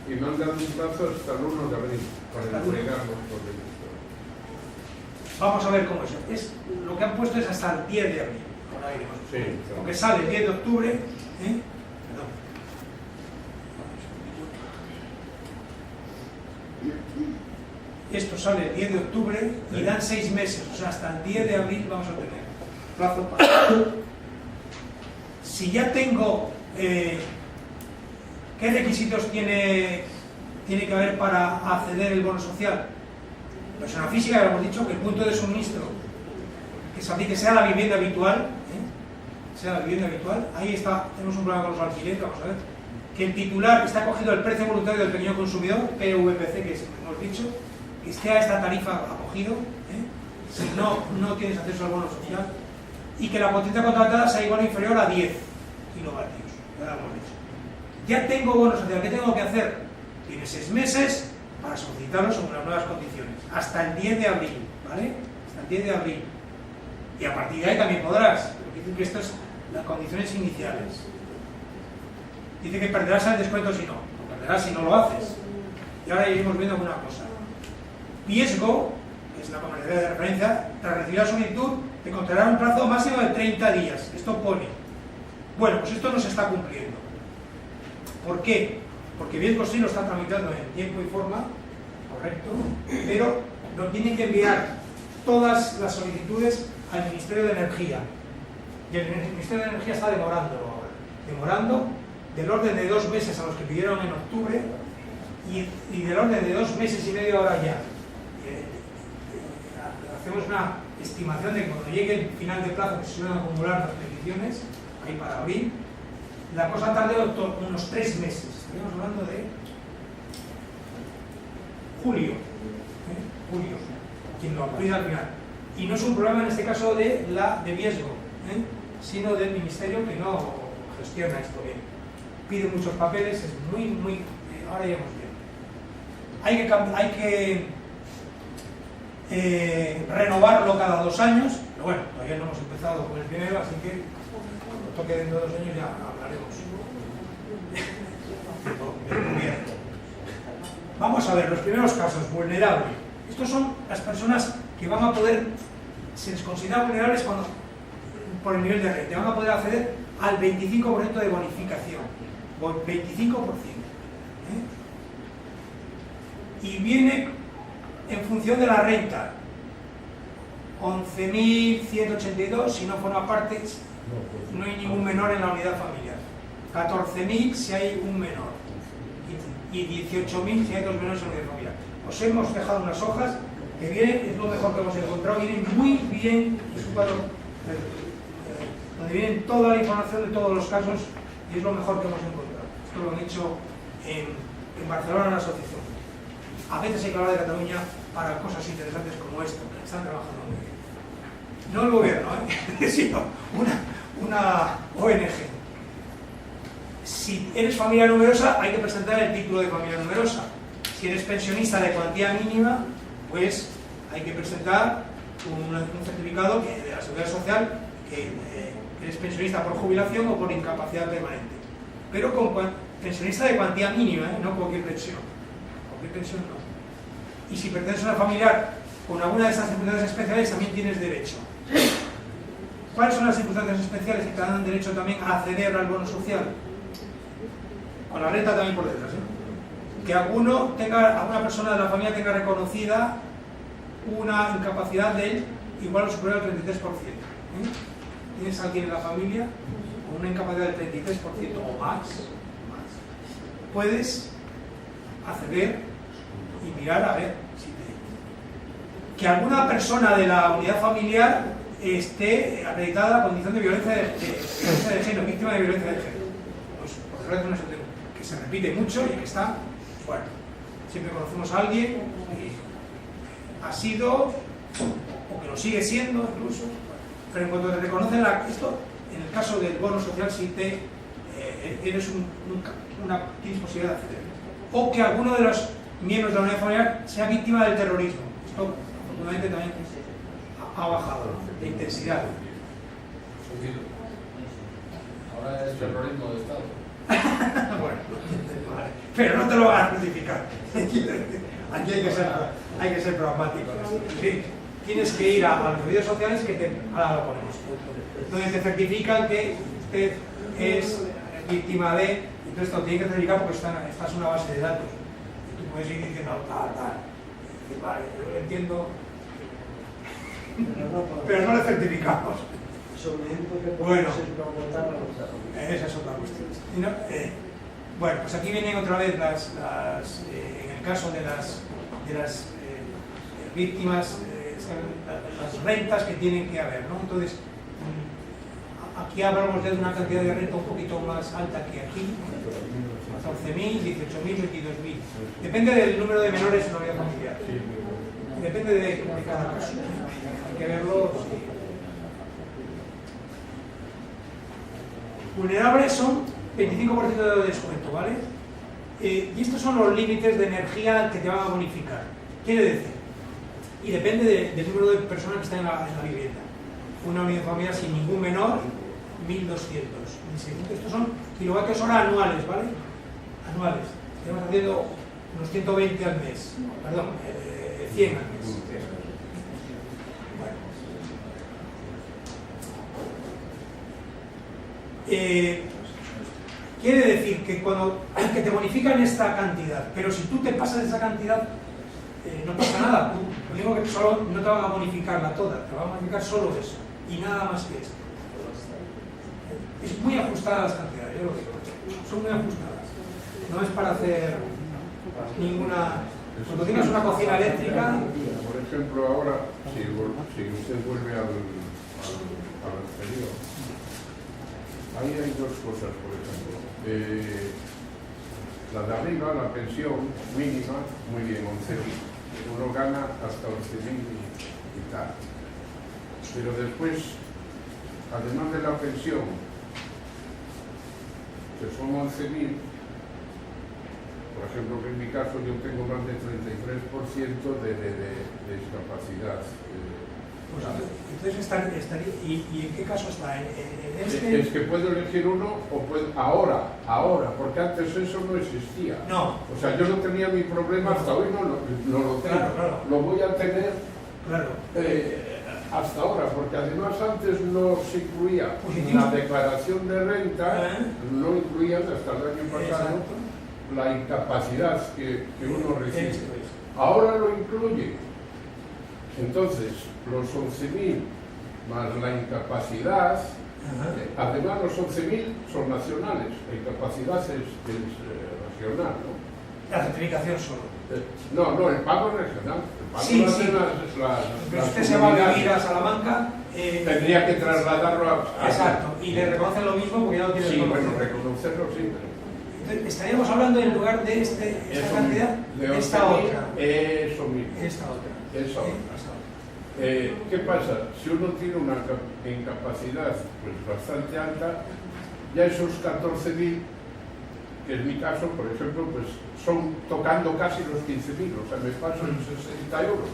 y me han dado un plazo hasta el 1 de abril para entregarlo por el. Vamos a ver cómo es. Lo que han puesto es hasta el 10 de abril. Ahora iremos. Sí, claro. Porque sale el 10 de octubre. Perdón. Esto sale el 10 de octubre y dan 6 meses. O sea, hasta el 10 de abril vamos a tener plazo para. Si ya tengo. ¿Qué requisitos tiene tiene que haber para acceder el bono social? Persona física, ya hemos dicho, que el punto de suministro que se aplique sea la vivienda habitual, sea la vivienda habitual. Ahí está, tenemos un problema con los alquileres, vamos a ver. Que el titular está acogido al precio voluntario del pequeño consumidor, PVPC, que hemos dicho, que esté a esta tarifa acogido, si no tienes acceso al bono social, y que la potencia contratada sea igual o inferior a 10 kilovatios, ya lo hemos dicho. Ya tengo bono social, ¿qué tengo que hacer? Tienes 6 meses para solicitarlo según las nuevas condiciones, hasta el 10 de abril, ¿vale? Hasta el 10 de abril. Y a partir de ahí también podrás, porque dicen que estas son las condiciones iniciales. Dice que perderás el descuento si no, lo perderás si no lo haces. Y ahora iremos viendo alguna cosa. Riesgo, que es la modalidad de referencia, tras recibir la solicitud, te contará un plazo máximo de 30 días. Esto pone. Bueno, pues esto no se está cumpliendo. ¿Por qué? Porque Riesgo sí lo está tramitando en tiempo y forma, correcto, pero nos tienen que enviar todas las solicitudes al Ministerio de Energía. Y el Ministerio de Energía está demorándolo ahora. Demorando del orden de 2 meses a los que pidieron en octubre y del orden de 2 meses y medio ahora ya. Hacemos una estimación de que cuando llegue el final de plazo, que se suelen acumular las peticiones, ahí para abril, la cosa tarde unos 3 meses. Estamos hablando de julio. Julio, quien lo aplica al final. Y no es un problema en este caso de riesgo, sino del ministerio que no gestiona esto bien. Pide muchos papeles, es muy ahora ya hemos visto. Hay que renovarlo cada 2 años, pero bueno, todavía no hemos empezado con el primero, así que cuando toque dentro de 2 años ya hablaremos del gobierno. Vamos a ver, los primeros casos, vulnerables. Estos son las personas que van a poder, se les considera vulnerables por el nivel de renta, van a poder acceder al 25% de bonificación, 25%. Y viene en función de la renta, 11.182 si no forma parte, no hay ningún menor en la unidad familiar, 14.000 si hay un menor y 18.000 si hay 2 menores en la unidad familiar. Os hemos dejado unas hojas que vienen, es lo mejor que hemos encontrado, vienen muy bien, es un cuadro donde vienen toda la información de todos los casos y es lo mejor que hemos encontrado. Esto lo han hecho en Barcelona en la asociación. A veces hay que hablar de Cataluña para cosas interesantes como esto, que están trabajando muy bien. No el gobierno, sino una ONG. Si eres familia numerosa, hay que presentar el título de familia numerosa. Si eres pensionista de cuantía mínima, pues hay que presentar un certificado de la Seguridad Social que eres pensionista por jubilación o por incapacidad permanente. Pero con pensionista de cuantía mínima, no cualquier pensión. Cualquier pensión no. Y si perteneces a una familiar con alguna de estas circunstancias especiales, también tienes derecho. ¿Cuáles son las circunstancias especiales que te dan derecho también a acceder al bono social? Con la renta también por detrás, que alguna persona de la familia tenga reconocida una incapacidad de igual o superior al 33%. ¿Tienes alguien en la familia con una incapacidad del 33% o más? Puedes acceder y mirar a ver si que alguna persona de la unidad familiar esté acreditada a condición de violencia de género, víctima de violencia de género. Pues por desgracia no es un tema que se repite mucho y que está bueno. Siempre conocemos a alguien que ha sido o que lo sigue siendo incluso, pero en cuanto te reconocen esto, en el caso del bono social sí tienes tienes posibilidad de acceder. O que alguno de los miembros de la unidad familiar sea víctima del terrorismo. Esto afortunadamente también ha bajado de intensidad. Ahora es terrorismo de Estado. Bueno, vale. Pero no te lo van a justificar. Aquí hay que ser pragmáticos. Sí, tienes que ir a los servicios sociales ahora lo ponemos, donde te certifican que usted es víctima de, entonces te lo tienen que certificar porque esta es una base de datos. Y tú puedes ir diciendo tal. Y vale, yo lo entiendo, pero no le certificamos. Bueno, esa es otra cuestión. Bueno, pues aquí vienen otra vez en el caso de las víctimas, las rentas que tienen que haber, ¿no? Entonces, aquí hablamos de una cantidad de renta un poquito más alta que aquí, 14.000, 18.000, 22.000. Depende del número de menores en la unidad familiar. Depende de cada caso. Hay que verlo. Vulnerables son 25% de descuento, ¿vale? Y estos son los límites de energía que te van a bonificar. Quiere decir, y depende del número de personas que están en la vivienda. Una unidad familiar sin ningún menor, 1.200, 1.600. Estos son kilovatios hora anuales, ¿vale? Anuales. Estamos haciendo unos 120 al mes. Perdón, 100 al mes. Bueno. Quiere decir que que te bonifican esta cantidad, pero si tú te pasas de esa cantidad, no pasa nada. Tú, digo que solo no te van a bonificarla toda, te van a bonificar solo eso, y nada más que eso. Es muy ajustada las cantidades, yo lo digo, son muy ajustadas. No es para hacer ninguna... Cuando tienes una cocina eléctrica... Por ejemplo, ahora, si usted vuelve al anterior, ahí hay dos cosas, por ejemplo. La de arriba, la pensión mínima, muy bien, 11.000. Uno gana hasta 11.000 y tal. Pero después, además de la pensión, que son 11.000, por ejemplo, que en mi caso yo tengo más de 33% de discapacidad. Pues entonces ¿y en qué caso está? ¿En este? Es que puedo elegir uno o puedo, ahora, porque antes eso no existía. No. O sea, yo no tenía mi problema, hasta hoy no lo tengo. Claro. Lo voy a tener claro. hasta ahora, porque además antes no se incluía pues la declaración de renta, no incluían hasta el año pasado. Exacto. La incapacidad que uno recibe. Es. Ahora lo incluye. Entonces, los 11.000 más la incapacidad, además los 11.000 son nacionales, la incapacidad es regional, ¿no? La certificación solo. No, el pago es regional. El pago Sí. las usted se va a vivir a Salamanca. Tendría que trasladarlo a... Exacto, y le reconocen lo mismo porque ya lo tiene. Sí, bueno, reconocerlo sí, pero... Entonces, estaríamos hablando en lugar de esta cantidad, de esta otra. Eso mismo. Esta otra. Esa otra. ¿Qué pasa? Si uno tiene una incapacidad pues, bastante alta, ya esos 14.000, que es mi caso, por ejemplo, pues son tocando casi los 15.000, o sea, me paso en 60 euros.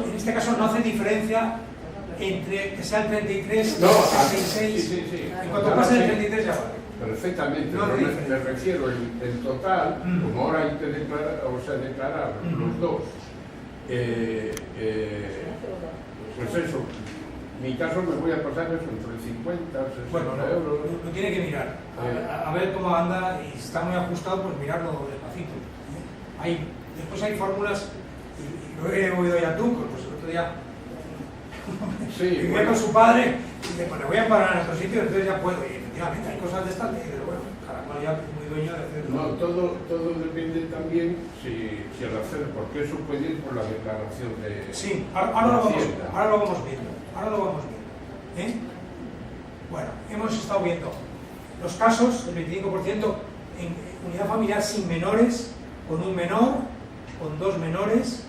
En este caso no hace diferencia entre que sea el 33 y no, el 66. Sí. En cuanto pase el 33 ya vale. Perfectamente, no me refiero en total, como ahora hay que declarar, los dos. Pues eso, mi caso me voy a pasar eso entre 50 60 bueno, euros. Lo tiene que mirar, a ver cómo anda, y si está muy ajustado, pues mirarlo despacito. Después hay fórmulas, y lo he oído ya tú, pues el otro día vivía con su padre, y dice, pues le voy a parar en otro sitio, entonces ya puedo, y efectivamente hay cosas de estas, pero bueno, cada cual ya es muy dueño de hacerlo. No, todo depende también si al hacer, porque eso puede ir por la declaración de... Sí, ahora lo vamos viendo. Bueno, hemos estado viendo los casos del 25% en unidad familiar sin menores, con un menor, con dos menores,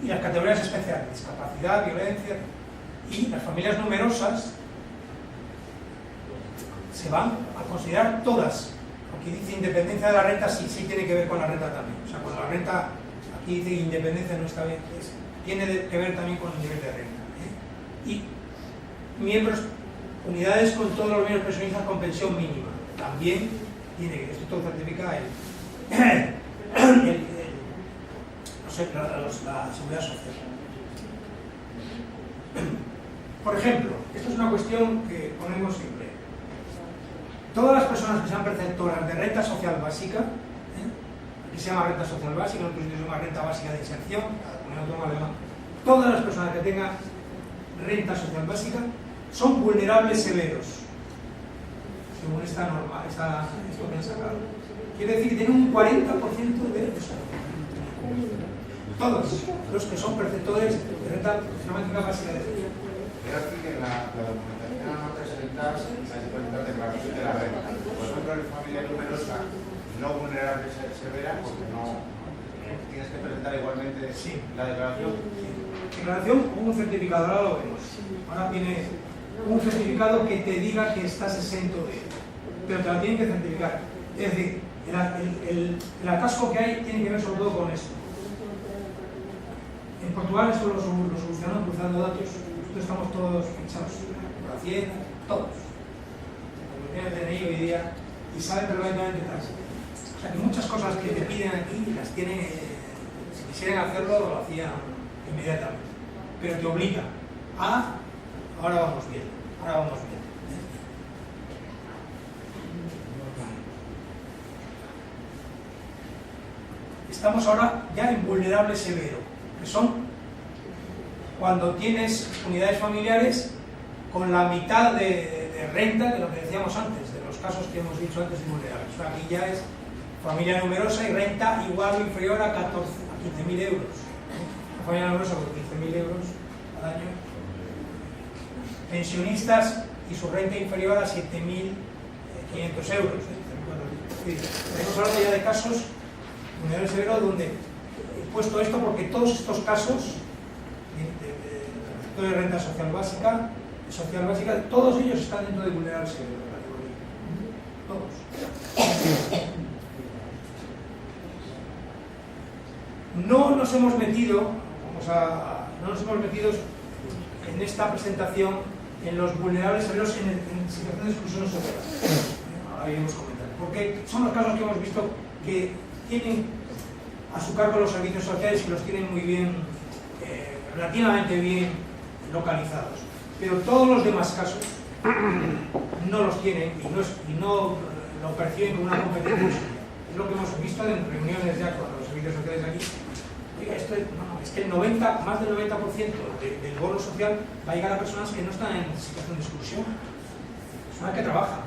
y las categorías especiales, discapacidad, violencia, y las familias numerosas se van a considerar todas. Aquí dice independencia de la renta, sí tiene que ver con la renta también. O sea, con la renta, aquí dice independencia no está bien, tiene que ver también con el nivel de renta. Y miembros, unidades con todos los miembros pensionistas con pensión mínima. También tiene que, esto todo certifica la seguridad social. Por ejemplo, esto es una cuestión que ponemos siempre. Todas las personas que sean perceptoras de renta social básica, que se llama renta social básica, en otros sitios se llama renta básica de inserción, cada comunidad autónoma alemana, todas las personas que tengan renta social básica son vulnerables severos. según esta norma, esto que han sacado. Quiere decir que tienen un 40% de descuento. Todos los que son perceptores de renta sistemática básica de derecho. Pero aquí que la documentación no presenta la declaración de la renta. Por ejemplo, en familia numerosa no vulnerable severa, porque no tienes que presentar igualmente la declaración. Declaración o un certificado, ahora lo vemos. Ahora tiene un certificado que te diga que estás exento de ello, pero te lo tienen que certificar. Es decir, el atasco que hay tiene que ver sobre todo con esto. En Portugal esto lo solucionan cruzando datos. Nosotros estamos todos fichados por Hacienda, todos. Como tienen el DNI hoy día y saben perfectamente tasas. O sea que muchas cosas que te piden aquí las tienen, si quisieran hacerlo, lo hacían inmediatamente. Pero te obliga a, ahora vamos bien, ahora vamos bien. Estamos ahora ya en vulnerable severo, que son cuando tienes unidades familiares con la mitad de renta de lo que decíamos antes, de los casos que hemos dicho antes de vulnerables. O sea, aquí ya es familia numerosa y renta igual o inferior a 15.000 euros. Una familia numerosa con 15.000 euros al año. Pensionistas y su renta inferior a 7.500 euros. Estamos hablando ya de casos vulnerables severos donde he puesto esto porque todos estos casos de renta social básica, todos ellos están dentro de vulnerables severos. Todos. No nos hemos metido en esta presentación en los vulnerables severos en situación de exclusión social. Ahora iremos comentando. Porque son los casos que hemos visto que tienen a su cargo los servicios sociales y los tienen muy bien, relativamente bien localizados. Pero todos los demás casos no los tienen y no lo perciben como una competencia suya. Es lo que hemos visto en reuniones ya con los servicios sociales aquí. Oiga, es que el 90, más del 90% del bono social va a llegar a personas que no están en situación de exclusión, personas que trabajan,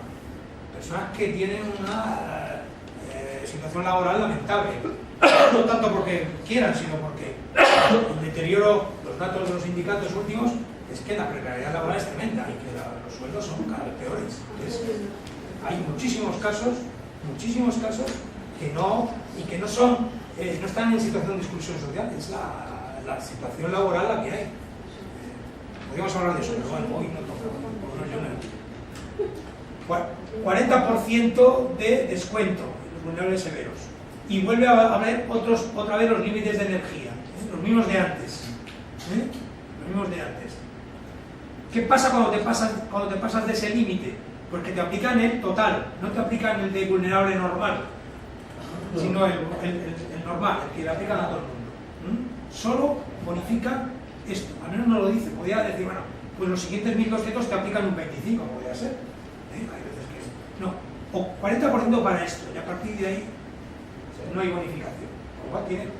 personas que tienen una situación laboral lamentable, no tanto porque quieran, sino porque el deterioro, los datos de los sindicatos últimos, es que la precariedad laboral es tremenda y que los sueldos son cada vez peores. Entonces, hay muchísimos casos que no están en situación de exclusión social, es la situación laboral la que hay. Podríamos hablar de eso, pero bueno, hoy no toca. 40% de descuento en los vulnerables severos. Y vuelve a haber otra vez los límites de energía, los mismos de antes. Los mismos de antes. ¿Qué pasa cuando te pasas de ese límite? Porque te aplican el total, no te aplican el de vulnerable normal, sino el normal, el que le aplican a todo el mundo. Solo bonifica esto, al menos no lo dice. Podría decir, bueno, pues los siguientes 1.200 te aplican un 25, podría ser. Hay veces que no. O 40% para esto, y a partir de ahí no hay bonificación. Por lo cual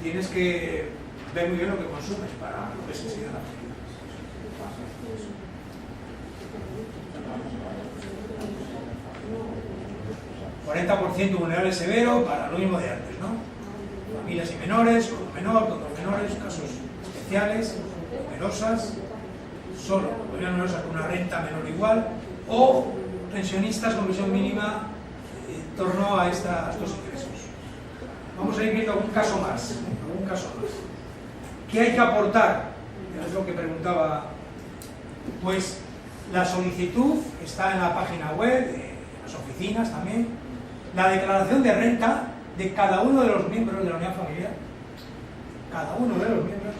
tienes que ver muy bien lo que consumes para lo que se siga la actividad. 40% vulnerable severo para lo mismo de antes, ¿no? Familias y menores, con menor, con dos menores, casos especiales, numerosas, solo familias numerosas con una renta menor o igual, o pensionistas con pensión mínima en torno a estos ingresos. Vamos a ir viendo algún caso más. ¿Qué hay que aportar? Es lo que preguntaba. Pues la solicitud está en la página web, en las oficinas también. La declaración de renta de cada uno de los miembros de la unidad familiar, cada uno de los miembros,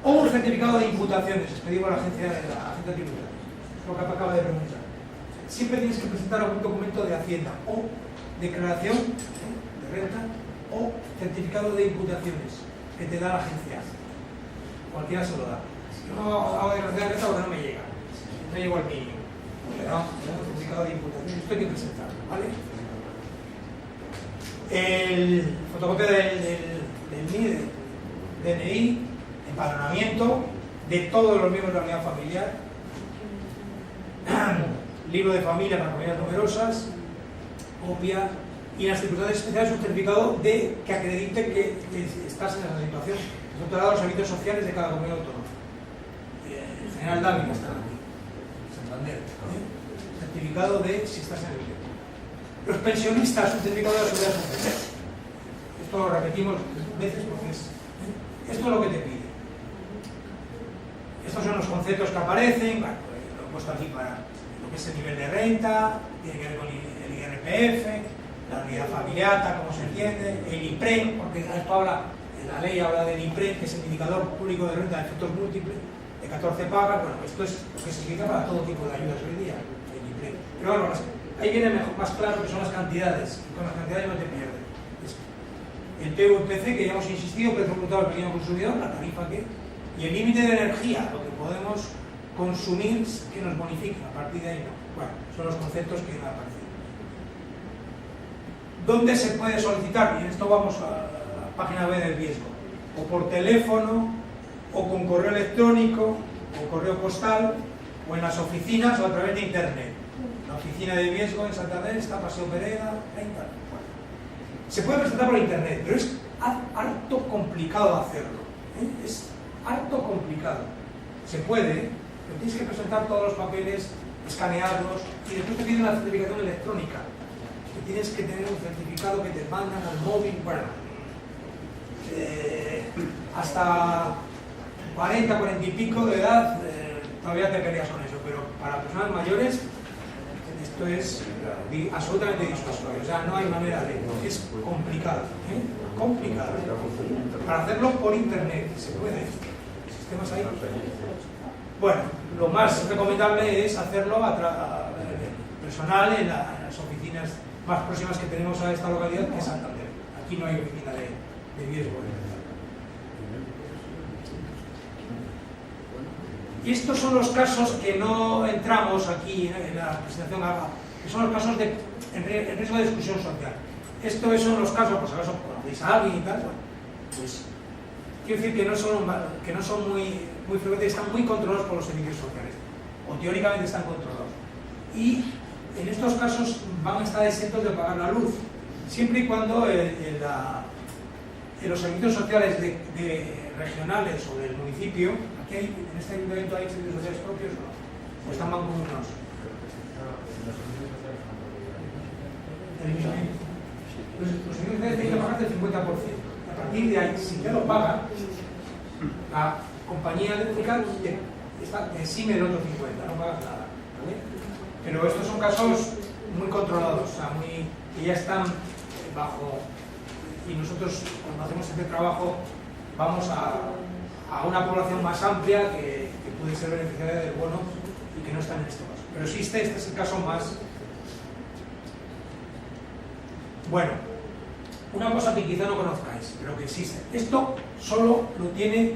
o un certificado de imputaciones expedido por la agencia tributaria. Es lo que acaba de preguntar. Siempre tienes que presentar algún documento de Hacienda o declaración de renta o certificado de imputaciones que te da la agencia. Cualquiera se lo da. Yo no hago declaración de renta porque no me llega. No llego al mínimo. Me da un certificado de imputaciones. Esto hay que presentarlo, ¿vale? El fotocopia del DNI, empadronamiento de todos los miembros de la unidad familiar, libro de familia para familias numerosas, copia, y en las circunstancias especiales un certificado que acredite que estás en esa situación. Eso te da los servicios sociales de cada comunidad autónoma. El general Dávila está aquí, Santander. Certificado de si estás en el gobierno. Los pensionistas, un certificado de la seguridad social. Esto lo repetimos veces porque esto es lo que te pide. Estos son los conceptos que aparecen, bueno, lo he puesto aquí para lo que es el nivel de renta, tiene que ver con el IRPF, la unidad familiar, cómo se entiende, el IPREM, porque esto habla, la ley habla del IPREM, que es el indicador público de renta de efectos múltiples, de 14 pagas. Bueno, esto es lo que se explica para todo tipo de ayudas hoy día, el IPREM. Pero bueno, ahí viene más claro que son las cantidades, y con las cantidades no te pierdes. El PVPC, que ya hemos insistido, precio brutal al pequeño consumidor, la tarifa que, y el límite de energía, lo que podemos consumir que nos bonifique, a partir de ahí no. Bueno, son los conceptos que aparecen. ¿Dónde se puede solicitar? Y en esto vamos a la página web del riesgo. O por teléfono, o con correo electrónico, o correo postal, o en las oficinas, o a través de internet. La oficina de riesgo en Santander está Paseo Pereda, 30. Bueno. Se puede presentar por internet, pero es harto complicado hacerlo. Es harto complicado. Se puede, pero tienes que presentar todos los papeles, escanearlos, y después te piden una certificación electrónica. Tienes que tener un certificado que te mandan al móvil, bueno, hasta 40, 40 y pico de edad, todavía te peleas con eso, pero para personas mayores esto es absolutamente disuasorio, o sea, no hay manera de, es complicado, complicado. Para hacerlo por internet, se puede, sistemas ahí. Bueno, lo más recomendable es hacerlo personal en las oficinas más próximas que tenemos a esta localidad, que es Santander. Aquí no hay oficina de riesgo. Y estos son los casos que no entramos aquí en la presentación, que son los casos en riesgo de exclusión social. Estos son los casos, por si acaso conocéis a alguien y tal, bueno, pues quiero decir que no son muy frecuentes, están muy controlados por los servicios sociales, o teóricamente están controlados. Y en estos casos van a estar exentos de pagar la luz, siempre y cuando en los servicios sociales regionales o del municipio, aquí hay, en este ayuntamiento hay servicios sociales propios o están mancomunados. Los servicios sociales tienen que pagar del 50%. A partir de ahí, si te lo pagan, la compañía eléctrica te exime el otro 50%, no pagas nada. ¿Vale? Pero estos son casos muy controlados, o sea, que ya están bajo, y nosotros cuando hacemos este trabajo vamos a una población más amplia que puede ser beneficiaria del bono y que no está en este caso. Pero existe, este es el caso más. Una cosa que quizá no conozcáis, pero que existe. Esto solo lo tiene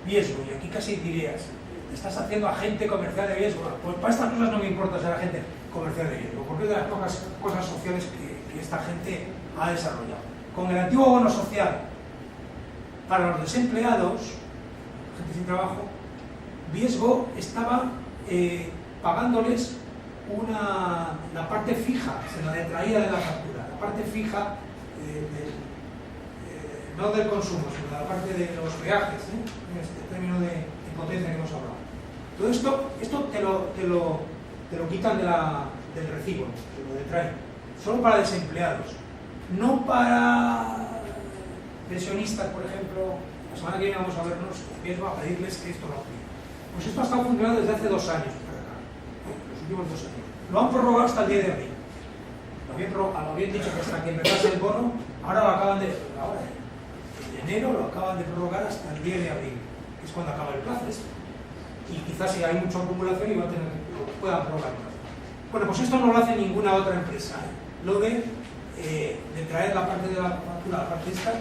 riesgo, y aquí casi dirías, estás haciendo agente comercial de riesgo. Pues para estas cosas no me importa ser agente comercial de riesgo, porque es de las pocas cosas sociales que esta gente ha desarrollado. Con el antiguo bono social, para los desempleados, gente sin trabajo, riesgo estaba pagándoles la parte fija, se la detraía de la factura, la parte fija, no del consumo, sino la parte de los peajes, en este término de potencia que hemos hablado. Todo esto te lo quitan del recibo, te lo detraen, solo para desempleados, no para pensionistas, por ejemplo. La semana que viene vamos a vernos riesgo a pedirles que esto lo aplique. Pues esto ha estado funcionando desde hace 2 años para acá, los últimos 2 años. Lo han prorrogado hasta el 10 de abril. Lo habían dicho que hasta que empezase el bono, ahora lo acaban de. Ahora, en enero lo acaban de prorrogar hasta el 10 de abril, que es cuando acaba el plazo. Y quizás si hay mucha acumulación y puedan prorrogar más. Bueno, pues esto no lo hace ninguna otra empresa. Lo de traer la parte de la factura, la parte esta,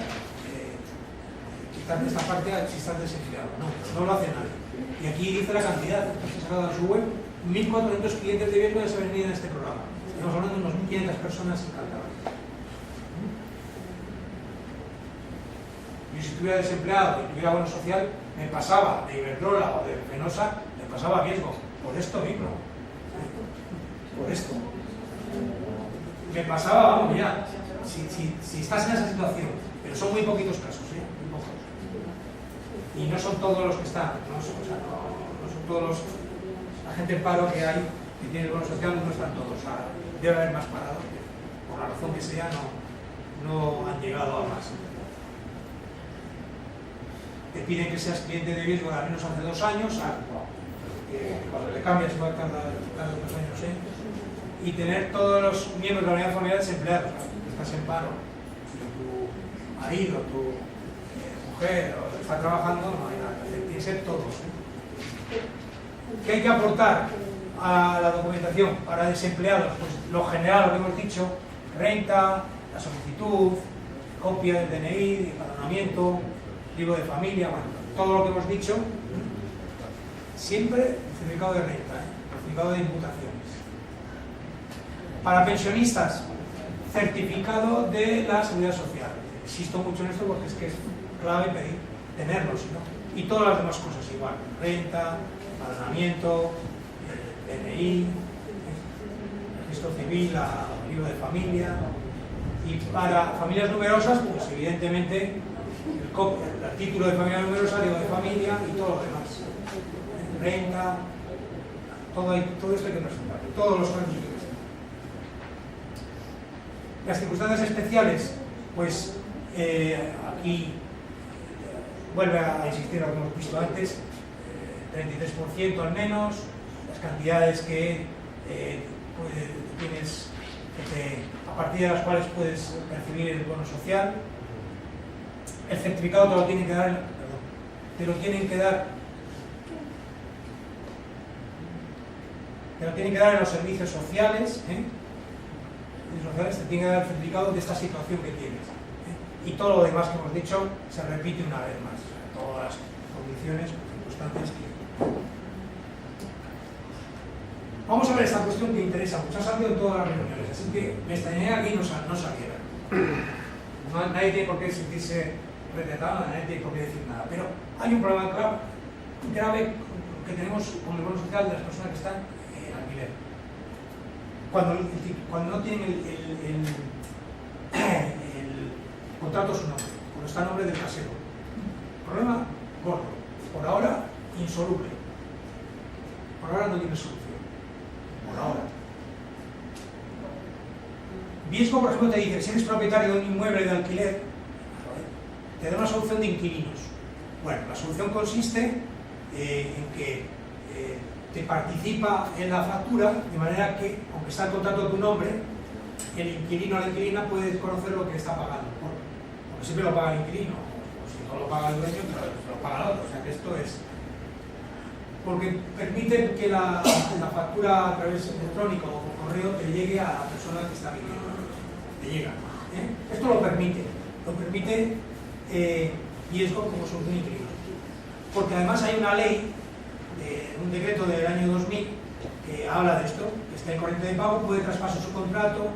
quitar esta parte si estás desempleado. No lo hace nadie. Y aquí dice la cantidad, que se ha sacado en su web, 1.400 clientes de riesgo ya se venían en este programa. Estamos hablando de unos 1.500 personas en Cantabria. Yo si estuviera desempleado y tuviera bono social, me pasaba de Iberdrola o de Fenosa, me pasaba riesgo, por esto mismo. por esto. Me pasaba, vamos, ya, si estás en esa situación, pero son muy poquitos casos, muy pocos. Y no son todos los que están, no son todos la gente en paro que hay, que tiene el bono social, no están todos. O sea, debe haber más parados, que por la razón que sea no han llegado a más. Te piden que seas cliente de riesgo de al menos hace 2 años, cuando le cambias va a tardar 2 años, y tener todos los miembros de la unidad familiar desempleados. Estás en paro, si tu marido, tu mujer está trabajando, no hay nada que hacer, tiene que ser todos. ¿Qué hay que aportar a la documentación para desempleados? Pues lo general, lo que hemos dicho, renta, la solicitud, copia del DNI, empadronamiento, libro de familia, bueno, todo lo que hemos dicho, siempre certificado de renta, certificado de imputaciones. Para pensionistas, certificado de la seguridad social. Insisto mucho en esto porque es que es clave tenerlo, si no. Y todas las demás cosas igual, renta, empadronamiento, DNI, registro civil, libro de familia. Y para familias numerosas, pues evidentemente el título de familia numerosa, libro de familia y todo lo demás. Renta, todo esto hay que presentar, todos los casos hay que presentar. Las circunstancias especiales, pues aquí vuelve a insistir lo que hemos visto antes, 33% al menos, las cantidades que tienes, a partir de las cuales puedes percibir el bono social. El certificado te lo tienen que dar, en los servicios sociales, Los sociales te tienen que dar el certificado de esta situación que tienes. Y todo lo demás que hemos dicho se repite una vez más. Todas las condiciones, circunstancias que... Vamos a ver esta cuestión que interesa mucho. Ha salido en todas las reuniones, así que me extrañaría que aquí no saliera. Nadie tiene por qué sentirse retratado, nadie tiene por qué decir nada. Pero hay un problema grave que tenemos con el bono social de las personas que están en alquiler. Cuando no tienen el contrato a su nombre, cuando está a nombre del casero. Problema gordo. Por ahora, insoluble. Por ahora no tiene solución. Por ahora. Viesgo, por ejemplo, te dice, si eres propietario de un inmueble de alquiler, te da una solución de inquilinos. Bueno, la solución consiste en que te participa en la factura, de manera que, aunque está el contrato a tu nombre, el inquilino o la inquilina puede conocer lo que está pagando. Porque siempre lo paga el inquilino, o si no lo paga el dueño, pero lo paga el otro. O sea que esto es... Porque permite que la factura a través electrónico o por correo te llegue a la persona que está viviendo. Te llega. Esto lo permite Viesgo como solución de inquilinos. Porque además hay una ley, un decreto del año 2000 que habla de esto, que está en corriente de pago, puede traspasar su contrato,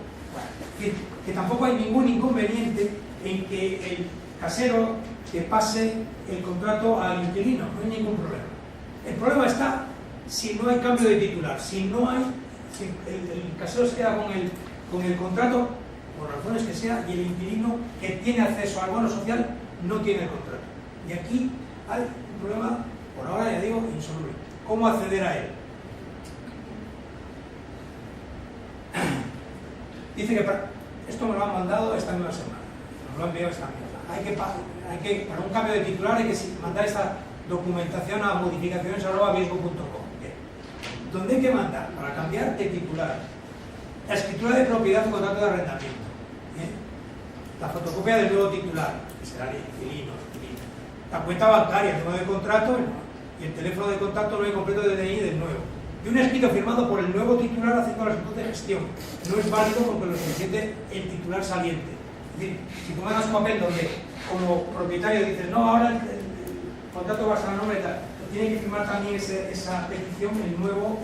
que tampoco hay ningún inconveniente en que el casero te pase el contrato al inquilino, no hay ningún problema. El problema está si no hay cambio de titular, si el casero se queda con el contrato, por razones que sea, y el inquilino que tiene acceso al bono social no tiene el contrato. Y aquí hay un problema, por ahora ya digo, insoluble. ¿Cómo acceder a él? Dice que esto me lo han mandado esta misma semana, nos lo han enviado esta misma. Para un cambio de titular hay que mandar esta documentación a modificaciones@viesgo.com. ¿Dónde hay que mandar? Para cambiar de titular. La escritura de propiedad o contrato de arrendamiento. La fotocopia del nuevo titular, que será el inquilino. La cuenta bancaria, el número de contrato y el teléfono de contacto nuevo y completo de DNI del nuevo. Y un escrito firmado por el nuevo titular haciendo la solicitud de gestión. No es válido porque lo suficiente el titular saliente. Es decir, si tú mandas un papel donde como propietario dices, no, ahora el contrato va a estar a nombre y tal, tiene que firmar también esa petición el nuevo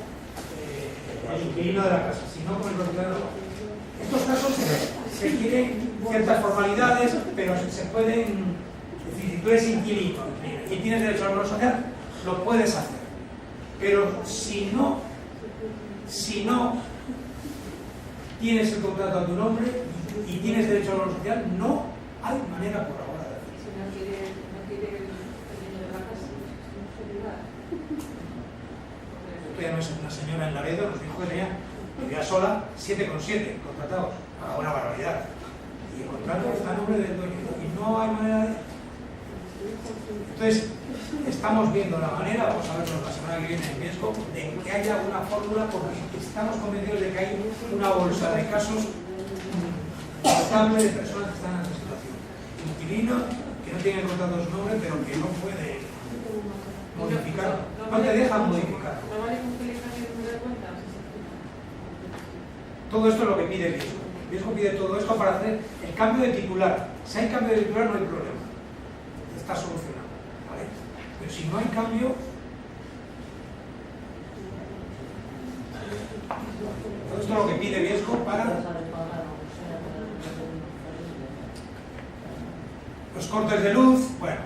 el inquilino de la casa, si no con el propietario no. En estos casos se quieren ciertas formalidades, pero se pueden, es decir, si tú eres inquilino y tienes derecho al bono social, lo puedes hacer. Pero si no tienes el contrato a tu nombre y tienes derecho a la obra social, no hay manera por ahora de hacerlo. Si no quiere el dueño de la casa, no se le da. Ya no es una señora en Laredo, nos dijo que vivía sola, 7,7 contratados, a una barbaridad. Y el contrato está a nombre del dueño y no hay manera de... Entonces, estamos viendo la manera, vamos a verlo la semana que viene en riesgo, de que haya una fórmula, porque estamos convencidos de que hay una bolsa de casos notable de personas que están en esa situación. Inquilino, que no tiene contrato a su nombre, pero que no puede modificar, no te dejan modificar. ¿No vale con que le cambie el número de cuenta? Todo esto es lo que pide Riesgo. Riesgo pide todo esto para hacer el cambio de titular. Si hay cambio de titular no hay problema. Está solucionado. ¿Vale? Pero si no hay cambio... Todo esto es lo que pide Riesgo para... Los cortes de luz, bueno,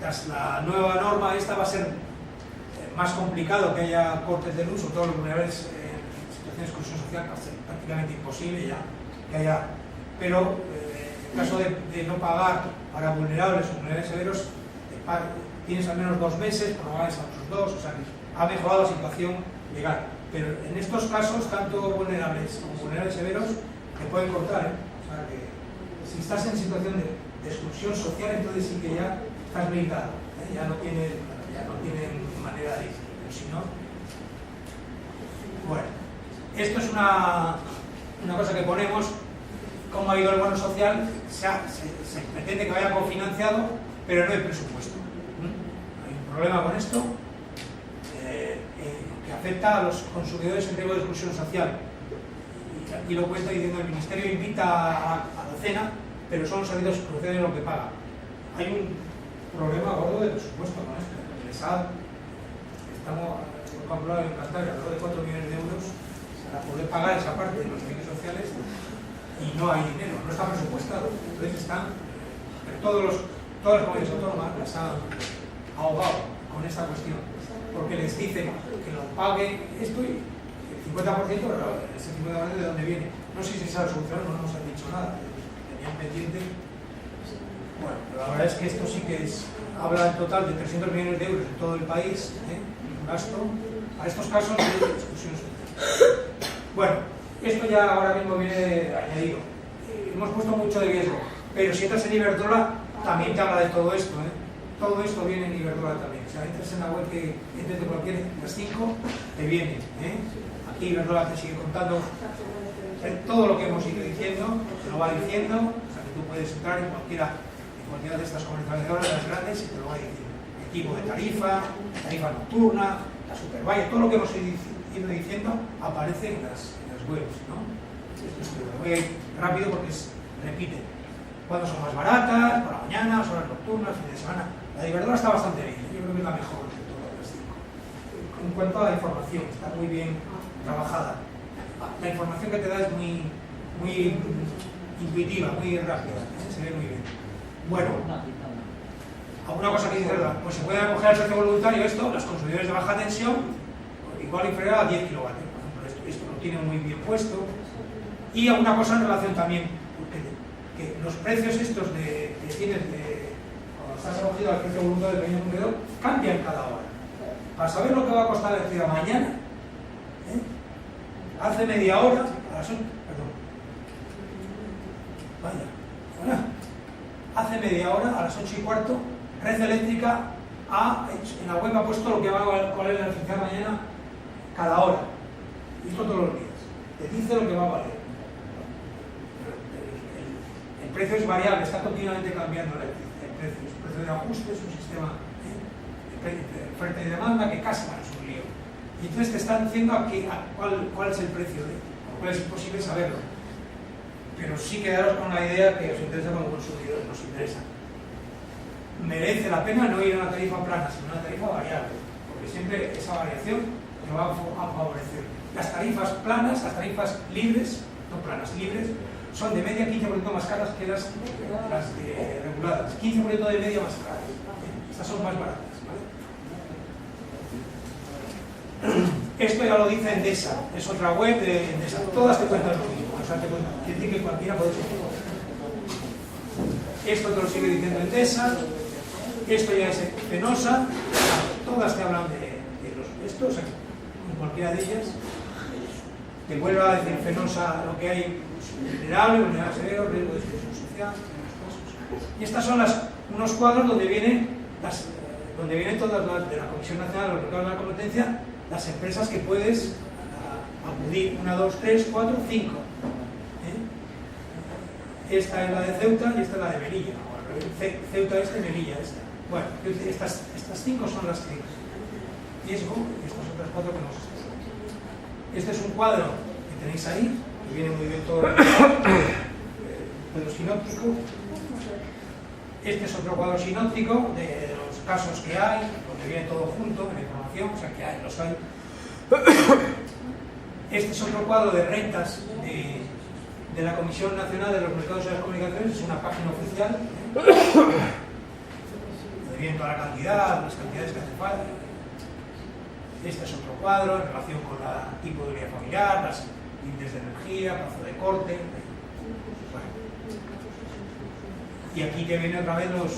tras la nueva norma esta va a ser más complicado que haya cortes de luz, sobre todo los vulnerables en situaciones de exclusión social, va a ser prácticamente imposible ya que haya, pero en caso de no pagar para vulnerables o vulnerables severos, tienes al menos 2 meses, prorrogables a otros 2, o sea que ha mejorado la situación legal, pero en estos casos, tanto vulnerables como vulnerables severos, te pueden cortar, o sea que si estás en situación de exclusión social, entonces sí que ya estás blindado, ya no tienen manera de ir, pero si no... Bueno, esto es una cosa que ponemos, como ha ido el bono social, se pretende que vaya cofinanciado, pero no hay presupuesto. Hay un problema con esto, que afecta a los consumidores en riesgo de exclusión social. Y aquí lo cuenta diciendo el Ministerio invita a la cena, pero son los servicios cruciales lo que paga. Hay un problema gordo de presupuesto con esto. El SAD, estamos calculado en Cantabria alrededor de 4 millones de euros para poder pagar esa parte de los servicios sociales y no hay dinero, no está presupuestado. Entonces están, todas las comunidades autónomas las han ahogado con esta cuestión, porque les dicen que lo pague esto y el 50%, pero ese 50% de dónde viene. No sé si se ha solucionado, no nos han dicho nada. Pendiente. Bueno, pero la verdad es que esto sí que habla en total de 300 millones de euros en todo el país, un gasto a estos casos de exclusión social. Bueno, esto ya ahora mismo viene añadido. Hemos puesto mucho de riesgo, pero si entras en Iberdrola también te habla de todo esto. Todo esto viene en Iberdrola también. O sea, entras en la web que entres de cualquier de las 5, te viene. Aquí Iberdrola te sigue contando todo lo que hemos ido diciendo, te lo va diciendo, o sea que tú puedes entrar en cualquiera de estas comercializadoras, las grandes, y te lo va diciendo. El tipo de tarifa nocturna, la supervalle, todo lo que hemos ido diciendo aparece en las webs, ¿no? Lo voy a ir rápido porque repite. Cuándo son más baratas, por la mañana, horas nocturnas, fin de semana. La de Iberdrola está bastante bien, yo creo que es la mejor de todas las 5. En cuanto a la información, está muy bien trabajada. La información que te da es muy intuitiva, muy rápida, se ve muy bien. Bueno, alguna cosa que dice, pues se puede acoger al precio voluntario esto, los consumidores de baja tensión, igual inferior a 10 kilovatios, por ejemplo, esto lo tiene muy bien puesto. Y alguna cosa en relación también, que los precios estos que tienes cuando estás acogido al precio voluntario del pequeño consumidor, cambian cada hora. Para saber lo que va a costar el día mañana, hace media hora, a las 8, hace media hora, a las 8:15, Red Eléctrica en la web ha puesto lo que va a valer la electricidad mañana cada hora. Y esto todos los días. Te dice lo que va a valer. El precio es variable, está continuamente cambiando el precio de ajuste, es un sistema de oferta y demanda que casi es un lío. Y entonces te están diciendo cuál es el precio, cuál es imposible saberlo. Pero sí quedaros con la idea que os interesa como consumidores, nos interesa. Merece la pena no ir a una tarifa plana, sino a una tarifa variable, porque siempre esa variación te va a favorecer. Las tarifas planas, las tarifas libres, no planas, libres, son de media 15% más caras que las reguladas, 15% de media más caras. Estas son más baratas, ¿vale? Esto ya lo dice Endesa, es otra web de Endesa. Todas te cuentan lo mismo. O sea, quiere decir que cualquiera puede ser. Esto te lo sigue diciendo Endesa. Esto ya es Fenosa. Todas te hablan de estos, en cualquiera de ellas. Te vuelve a decir Fenosa lo que hay vulnerable, severo, riesgo de exclusión social. Y estas son unos cuadros donde vienen todas las de la Comisión Nacional de los Mercados de la Competencia, las empresas que puedes acudir, 1, 2, 3, 4, 5. Esta es la de Ceuta y esta es la de Melilla. Ceuta esta y Melilla esta. Bueno, estas 5 son las que riesgo y estas otras 4 que nos están. Este es un cuadro que tenéis ahí, que viene muy bien todo el sinóptico. Este es otro cuadro sinóptico de los casos que hay, donde viene todo junto en la información, o sea que hay, los hay. Este es otro cuadro de rentas de la Comisión Nacional de los Mercados de las Comunicaciones, es una página oficial, donde viene toda la cantidad, las cantidades que hace falta. Este es otro cuadro en relación con el tipo de unidad familiar, las índices de energía, plazo de corte. Bueno. Y aquí te vienen otra vez los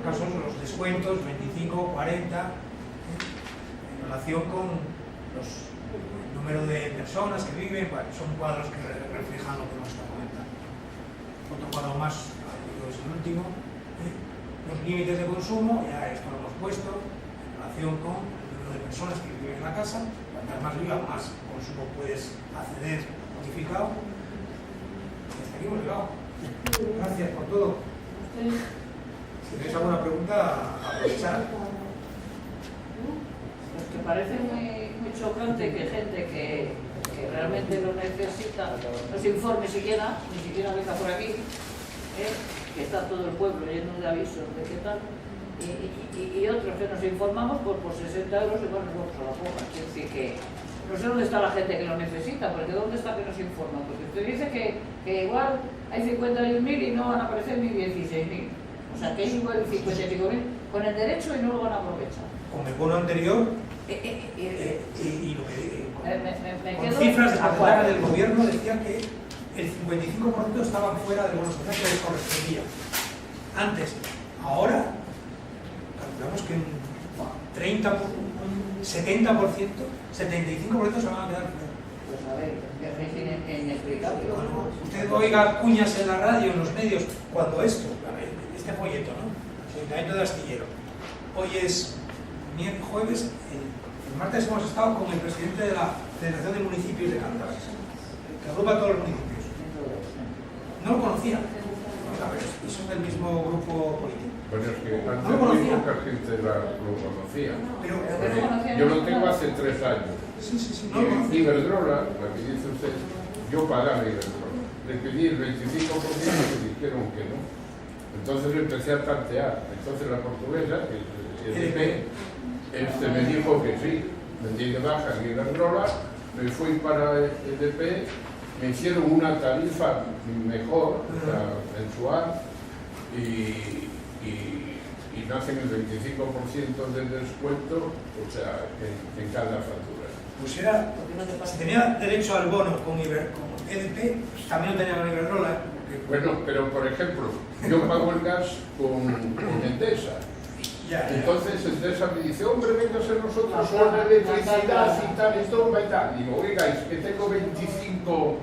casos, los descuentos, 25, 40, en relación con el número de personas que viven. Bueno, son cuadros que reflejan lo que nos está comentando. Otro cuadro más, es el último. Los límites de consumo, ya esto lo hemos puesto, en relación con de personas que viven en la casa. Cuantas más viva, más consumo puedes acceder modificado. Hasta aquí hemos llegado. Gracias por todo. Si tenéis alguna pregunta, aprovechar. Pues que parece muy chocante que gente que realmente lo necesita no se informe siquiera, ni siquiera venga por aquí, que está todo el pueblo lleno de avisos de qué tal. Y otros que nos informamos por 60 euros igual nos vamos a la porra. Es decir, que no sé dónde está la gente que lo necesita, porque ¿dónde está que nos informa? Porque usted dice que igual hay 51.000 y no van a aparecer ni 16.000. O sea, que hay igual 55.000 con el derecho y no lo van a aprovechar. Con el bono anterior y lo que con cifras de porcentaje del gobierno decía que el 55% estaban fuera del bono social que les correspondía. Antes, ahora calculamos que un 30%, un 70%, 75% se van a quedar fuera. Pues a ver, es inexplicable. Bueno, usted oiga cuñas en la radio, en los medios, cuando este folleto, ¿no? Ayuntamiento de Astillero. Hoy es jueves, el martes hemos estado con el presidente de la Federación de Municipios de Cantabria, que agrupa a todos los municipios. No lo conocía, y son del mismo grupo político. Bueno, es que antes No lo muy conocía. poca gente lo conocía. Pero Yo lo tengo hace 3 años. sí, Y no lo en conocía. Iberdrola, la que dice usted, yo pagaba Iberdrola. Le pedí el 25% y dijeron que no. Entonces empecé a tantear. Entonces la portuguesa, el EDP, me dijo que sí. Me di de baja en Iberdrola, me fui para el EDP, me hicieron una tarifa mejor, o sea, mensual, y me hacen el 25% de descuento, o sea, en cada factura. Pues era, si tenía derecho al bono con EDP, también lo tenía con Iberdrola. Bueno, pero por ejemplo, yo pago el gas con Endesa. Entonces Endesa me dice, hombre, venga a ser nosotros con la electricidad y tal, y toma y tal. Digo, oiga, es que tengo 25%.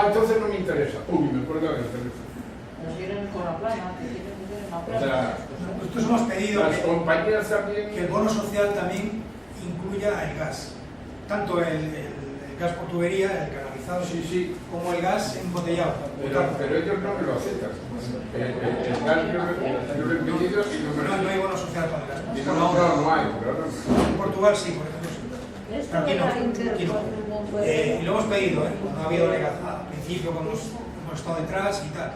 Entonces no me interesa. Uy, me cuelgan el teléfono. Nos vienen con la plana, que tienen una O sea, nosotros hemos pedido las compañías también... que el bono social también incluya el gas. Tanto el gas por tubería, el canalizado, Sí. como el gas embotellado. Pero ellos no me lo aceptan. El gas yo lo he pedido y no me lo No hay aceptan. bono social para el gas. Y Por no ahora no hay, pero no. En Portugal sí, por ejemplo, sí. Esto Aquí no, era aquí interno, no. no puede- Y lo hemos pedido, no ha habido negación. Al principio, cuando hemos estado detrás y tal.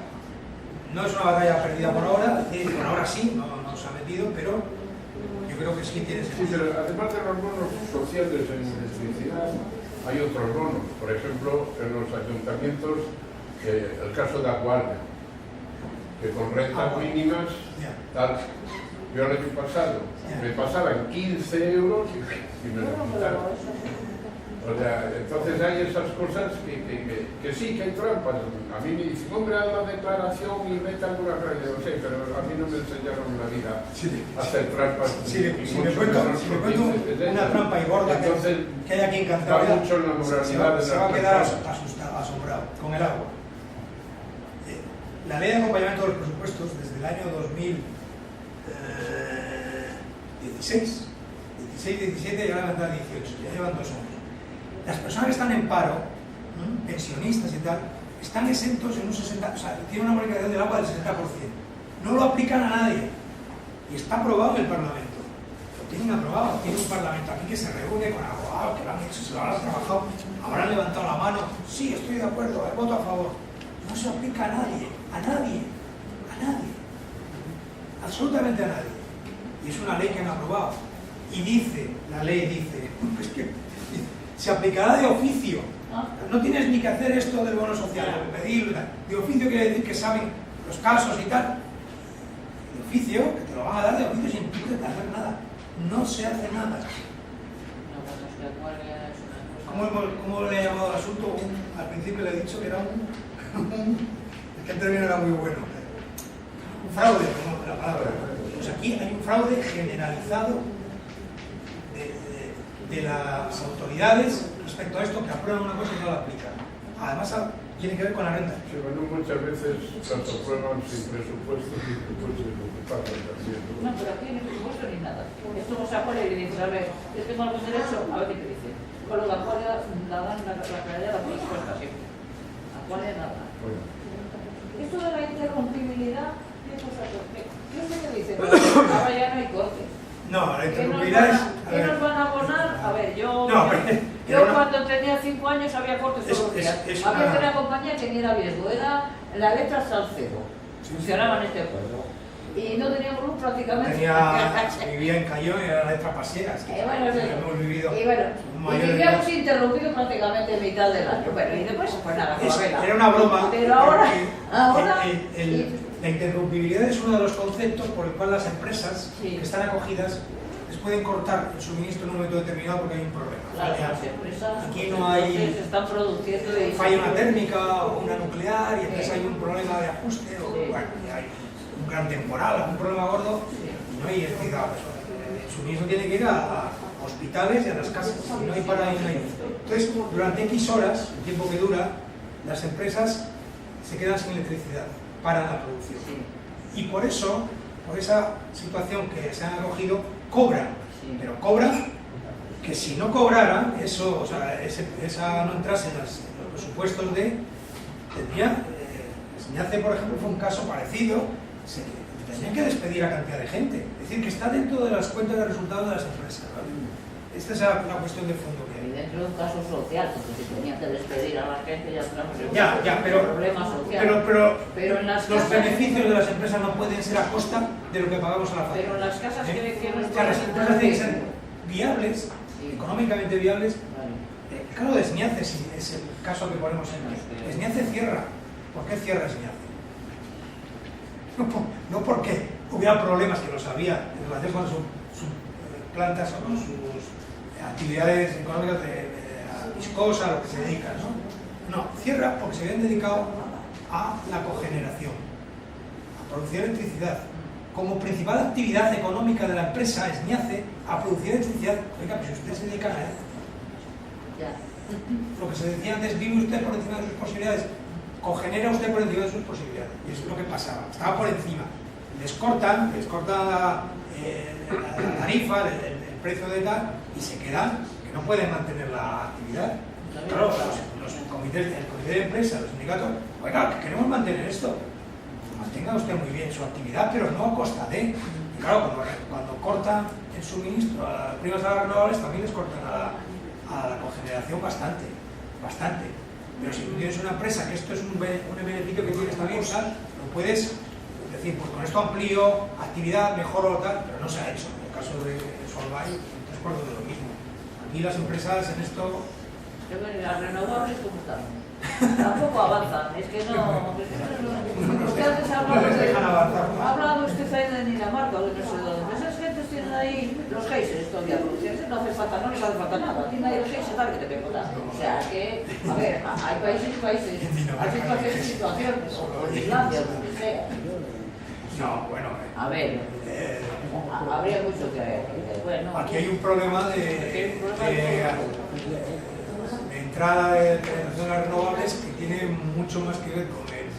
No es una batalla perdida por ahora, es decir, por ahora sí, no nos ha metido, pero yo creo que sí tiene Sí, sentido. pero además de los bonos sociales en electricidad, hay otros bonos. Por ejemplo, en los ayuntamientos, el caso de Aguardia, que con rentas Agua. mínimas, Ya. tal. Yo el año pasado me pasaban 15 euros y me lo quitaron. O sea, entonces hay esas cosas que sí, que hay trampas. A mí me dicen, hombre, haz la declaración y mete alguna cosa. Yo sé, pero a mí no me enseñaron en la vida a hacer trampas. Si me cuento una trampa y gorda entonces, que hay aquí en Cantabria, mucho en la moralidad se va a quedar asustado, asombrado con el agua. La ley de acompañamiento de los presupuestos desde el año 2016, 17 y ahora van a 18, ya llevan 2 años. Las personas que están en paro, pensionistas y tal, están exentos en un 60%, o sea, tienen una bonificación del agua del 60%. No lo aplican a nadie. Y está aprobado en el Parlamento. Lo tienen aprobado. Tiene un Parlamento aquí que se reúne con abogados que lo han hecho, se lo habrán trabajado, habrán levantado la mano. Sí, estoy de acuerdo, voto a favor. No se aplica a nadie, a nadie, a nadie. Absolutamente a nadie. Y es una ley que han aprobado. Y dice, la ley dice, es que se aplicará de oficio. No tienes ni que hacer esto del bono social, pedir, de oficio quiere decir que saben los casos y tal. De oficio, que te lo van a dar de oficio sin tú de hacer nada. No se hace nada. ¿Cómo le he llamado al asunto? Al principio le he dicho que era es que el término era muy bueno. Un fraude, como la palabra. Pues aquí hay un fraude generalizado de las autoridades respecto a esto, que aprueban una cosa y no la aplican. Además, tiene que ver con la renta. Sí, bueno, muchas veces tanto aprueban sin presupuesto y después es lo que pasa también. No, pero aquí no hay presupuesto ni nada. Esto no se acuerda y dice, a ver, yo tengo algún derecho, a ver qué te dice. Con lo que acuerda, la dan la claridad, la respuesta siempre. Acuerda nada. Bueno. Esto de la interrumpibilidad, ¿qué cosa? Yo sé que dice, pero ahora ya no hay cortes. No, la interrumpibilidad es... ¿Qué nos van a abonar? A ver, yo pero cuando tenía 5 años había cortes todos los días. Había una compañía que ni era riesgo, era la letra Salcedo. Funcionaba en este acuerdo. Y no teníamos luz prácticamente. Vivía en Cayón y era la letra Pasieras. Hemos vivido. Y vivíamos interrumpido prácticamente mitad del año. Bueno, y después, pues nada, era una broma. Pero ahora la interrumpibilidad es uno de los conceptos por el cual las empresas que están acogidas les pueden cortar el suministro en un momento determinado porque hay un problema. Claro, las empresas aquí no hay... se están produciendo y falla una térmica o una nuclear y entonces hay un problema de ajuste o bueno, hay un gran temporal, algún problema gordo y no hay electricidad. El suministro tiene que ir a hospitales y a las casas y no hay para ahí, no hay. Entonces, durante X horas, el tiempo que dura, las empresas se quedan sin electricidad para la producción. Y por eso, por esa situación que se han acogido, cobran. Pero cobran que si no cobraran, eso, o sea, esa no entrase en los presupuestos tendría, SNIACE, por ejemplo, fue un caso parecido, tenían que despedir a cantidad de gente. Es decir, que está dentro de las cuentas de resultados de las empresas. ¿Vale? Esta es la cuestión de fondo que hay. Y dentro de un caso social, porque si tenían que despedir a la gente ya entramos en pero, problema social. Pero en las los casas, beneficios de las empresas no pueden ser a costa de lo que pagamos a la factura. Pero en las casas que las empresas tienen que ser viables, económicamente viables. Claro, de SNIACE es el caso que ponemos en SNIACE cierra. ¿Por qué cierra SNIACE? No porque hubiera problemas, que los había en relación con sus plantas o con sus actividades económicas de viscosa, a lo que se dedican, ¿no? No, cierra porque se habían dedicado a la cogeneración, a producir electricidad. Como principal actividad económica de la empresa, SNIACE, a producir electricidad. Oiga, pues si usted se dedica a eso. Lo que se decía antes, vive usted por encima de sus posibilidades, cogenera usted por encima de sus posibilidades. Y eso es lo que pasaba, estaba por encima. Les cortan la tarifa, el precio de tal, y se quedan, que no pueden mantener la actividad. Claro, los comités, el comité de empresa, los sindicatos, oiga, que queremos mantener esto. Mantenga usted muy bien su actividad, pero no a costa de. Y claro, cuando cortan el suministro a las primas de las renovables, también les cortan a la cogeneración bastante. Pero si tú tienes una empresa que esto es un beneficio que tiene, está bien, tal, lo puedes decir, pues con esto amplío actividad, mejoro tal, pero no se ha hecho. En el caso de Solvay, 3/4 de lo mismo. Aquí las empresas en esto... Las renovables, ¿cómo están? Tampoco avanzan, es que no... Usted antes ha hablado usted ahí de Dinamarca, o de no sé dónde. ahí los geysers todavía produciendo, no hace falta, no les hace falta nada. Aquí nadie los geysers sabe que te pego nada. O sea que, a ver, hay países y países, hay situaciones y situaciones, o en Islandia, o donde sea. No, bueno. A ver, habría mucho que ver. Bueno, Aquí hay un problema de entrada de energías renovables que tiene mucho más que ver con el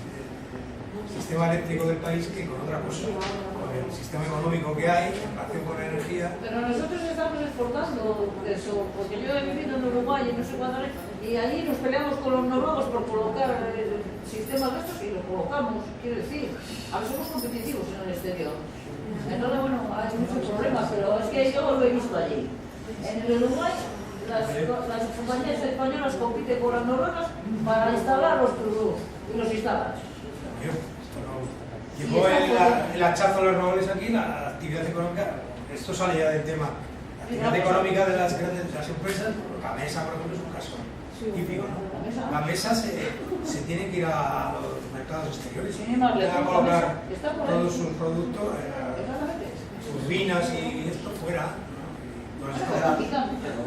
sistema eléctrico del país que con otra cosa, con el sistema económico que hay en relación con la energía. pero nosotros estamos exportando eso, porque yo he vivido en Uruguay y no sé cuándo, y allí nos peleamos con los noruegos por colocar sistemas de estos y los colocamos, quiero decir, a ver, somos competitivos en el exterior. Entonces, bueno, hay muchos problemas, pero es que yo lo he visto allí. En el Uruguay, las compañías españolas compiten con las noruegas para instalar los turbos y los instalan. Llegó el hachazo de los renovables aquí, la actividad económica, esto sale ya del tema. La actividad económica de las grandes empresas, Gamesa, por ejemplo, es un caso típico, ¿no? Gamesa se tiene que ir a los mercados exteriores, a colocar todos sus productos, sus vinas y esto fuera.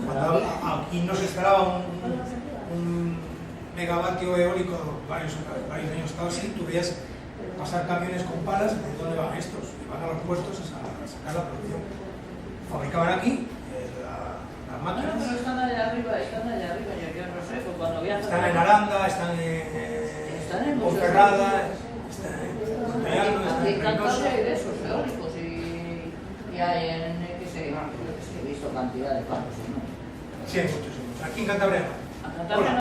Cuando aquí no se instalaba un megavatio eólico varios años estaba así, tú veías pasar camiones con palas, ¿de dónde van estos? Y van a los puestos a sacar la producción. Fabricaban aquí las máquinas. Bueno, pero están allá arriba, yo no sé, pues cuando viajan. Están en Aranda, están en Ponferrada, están en Montellano, están Aquí en en Cantabria Reynosa. hay de esos eólicos y hay en, he visto cantidad de campos, ¿no? Sí, hay muchos. Aquí en Cantabria no. A Cantabria no.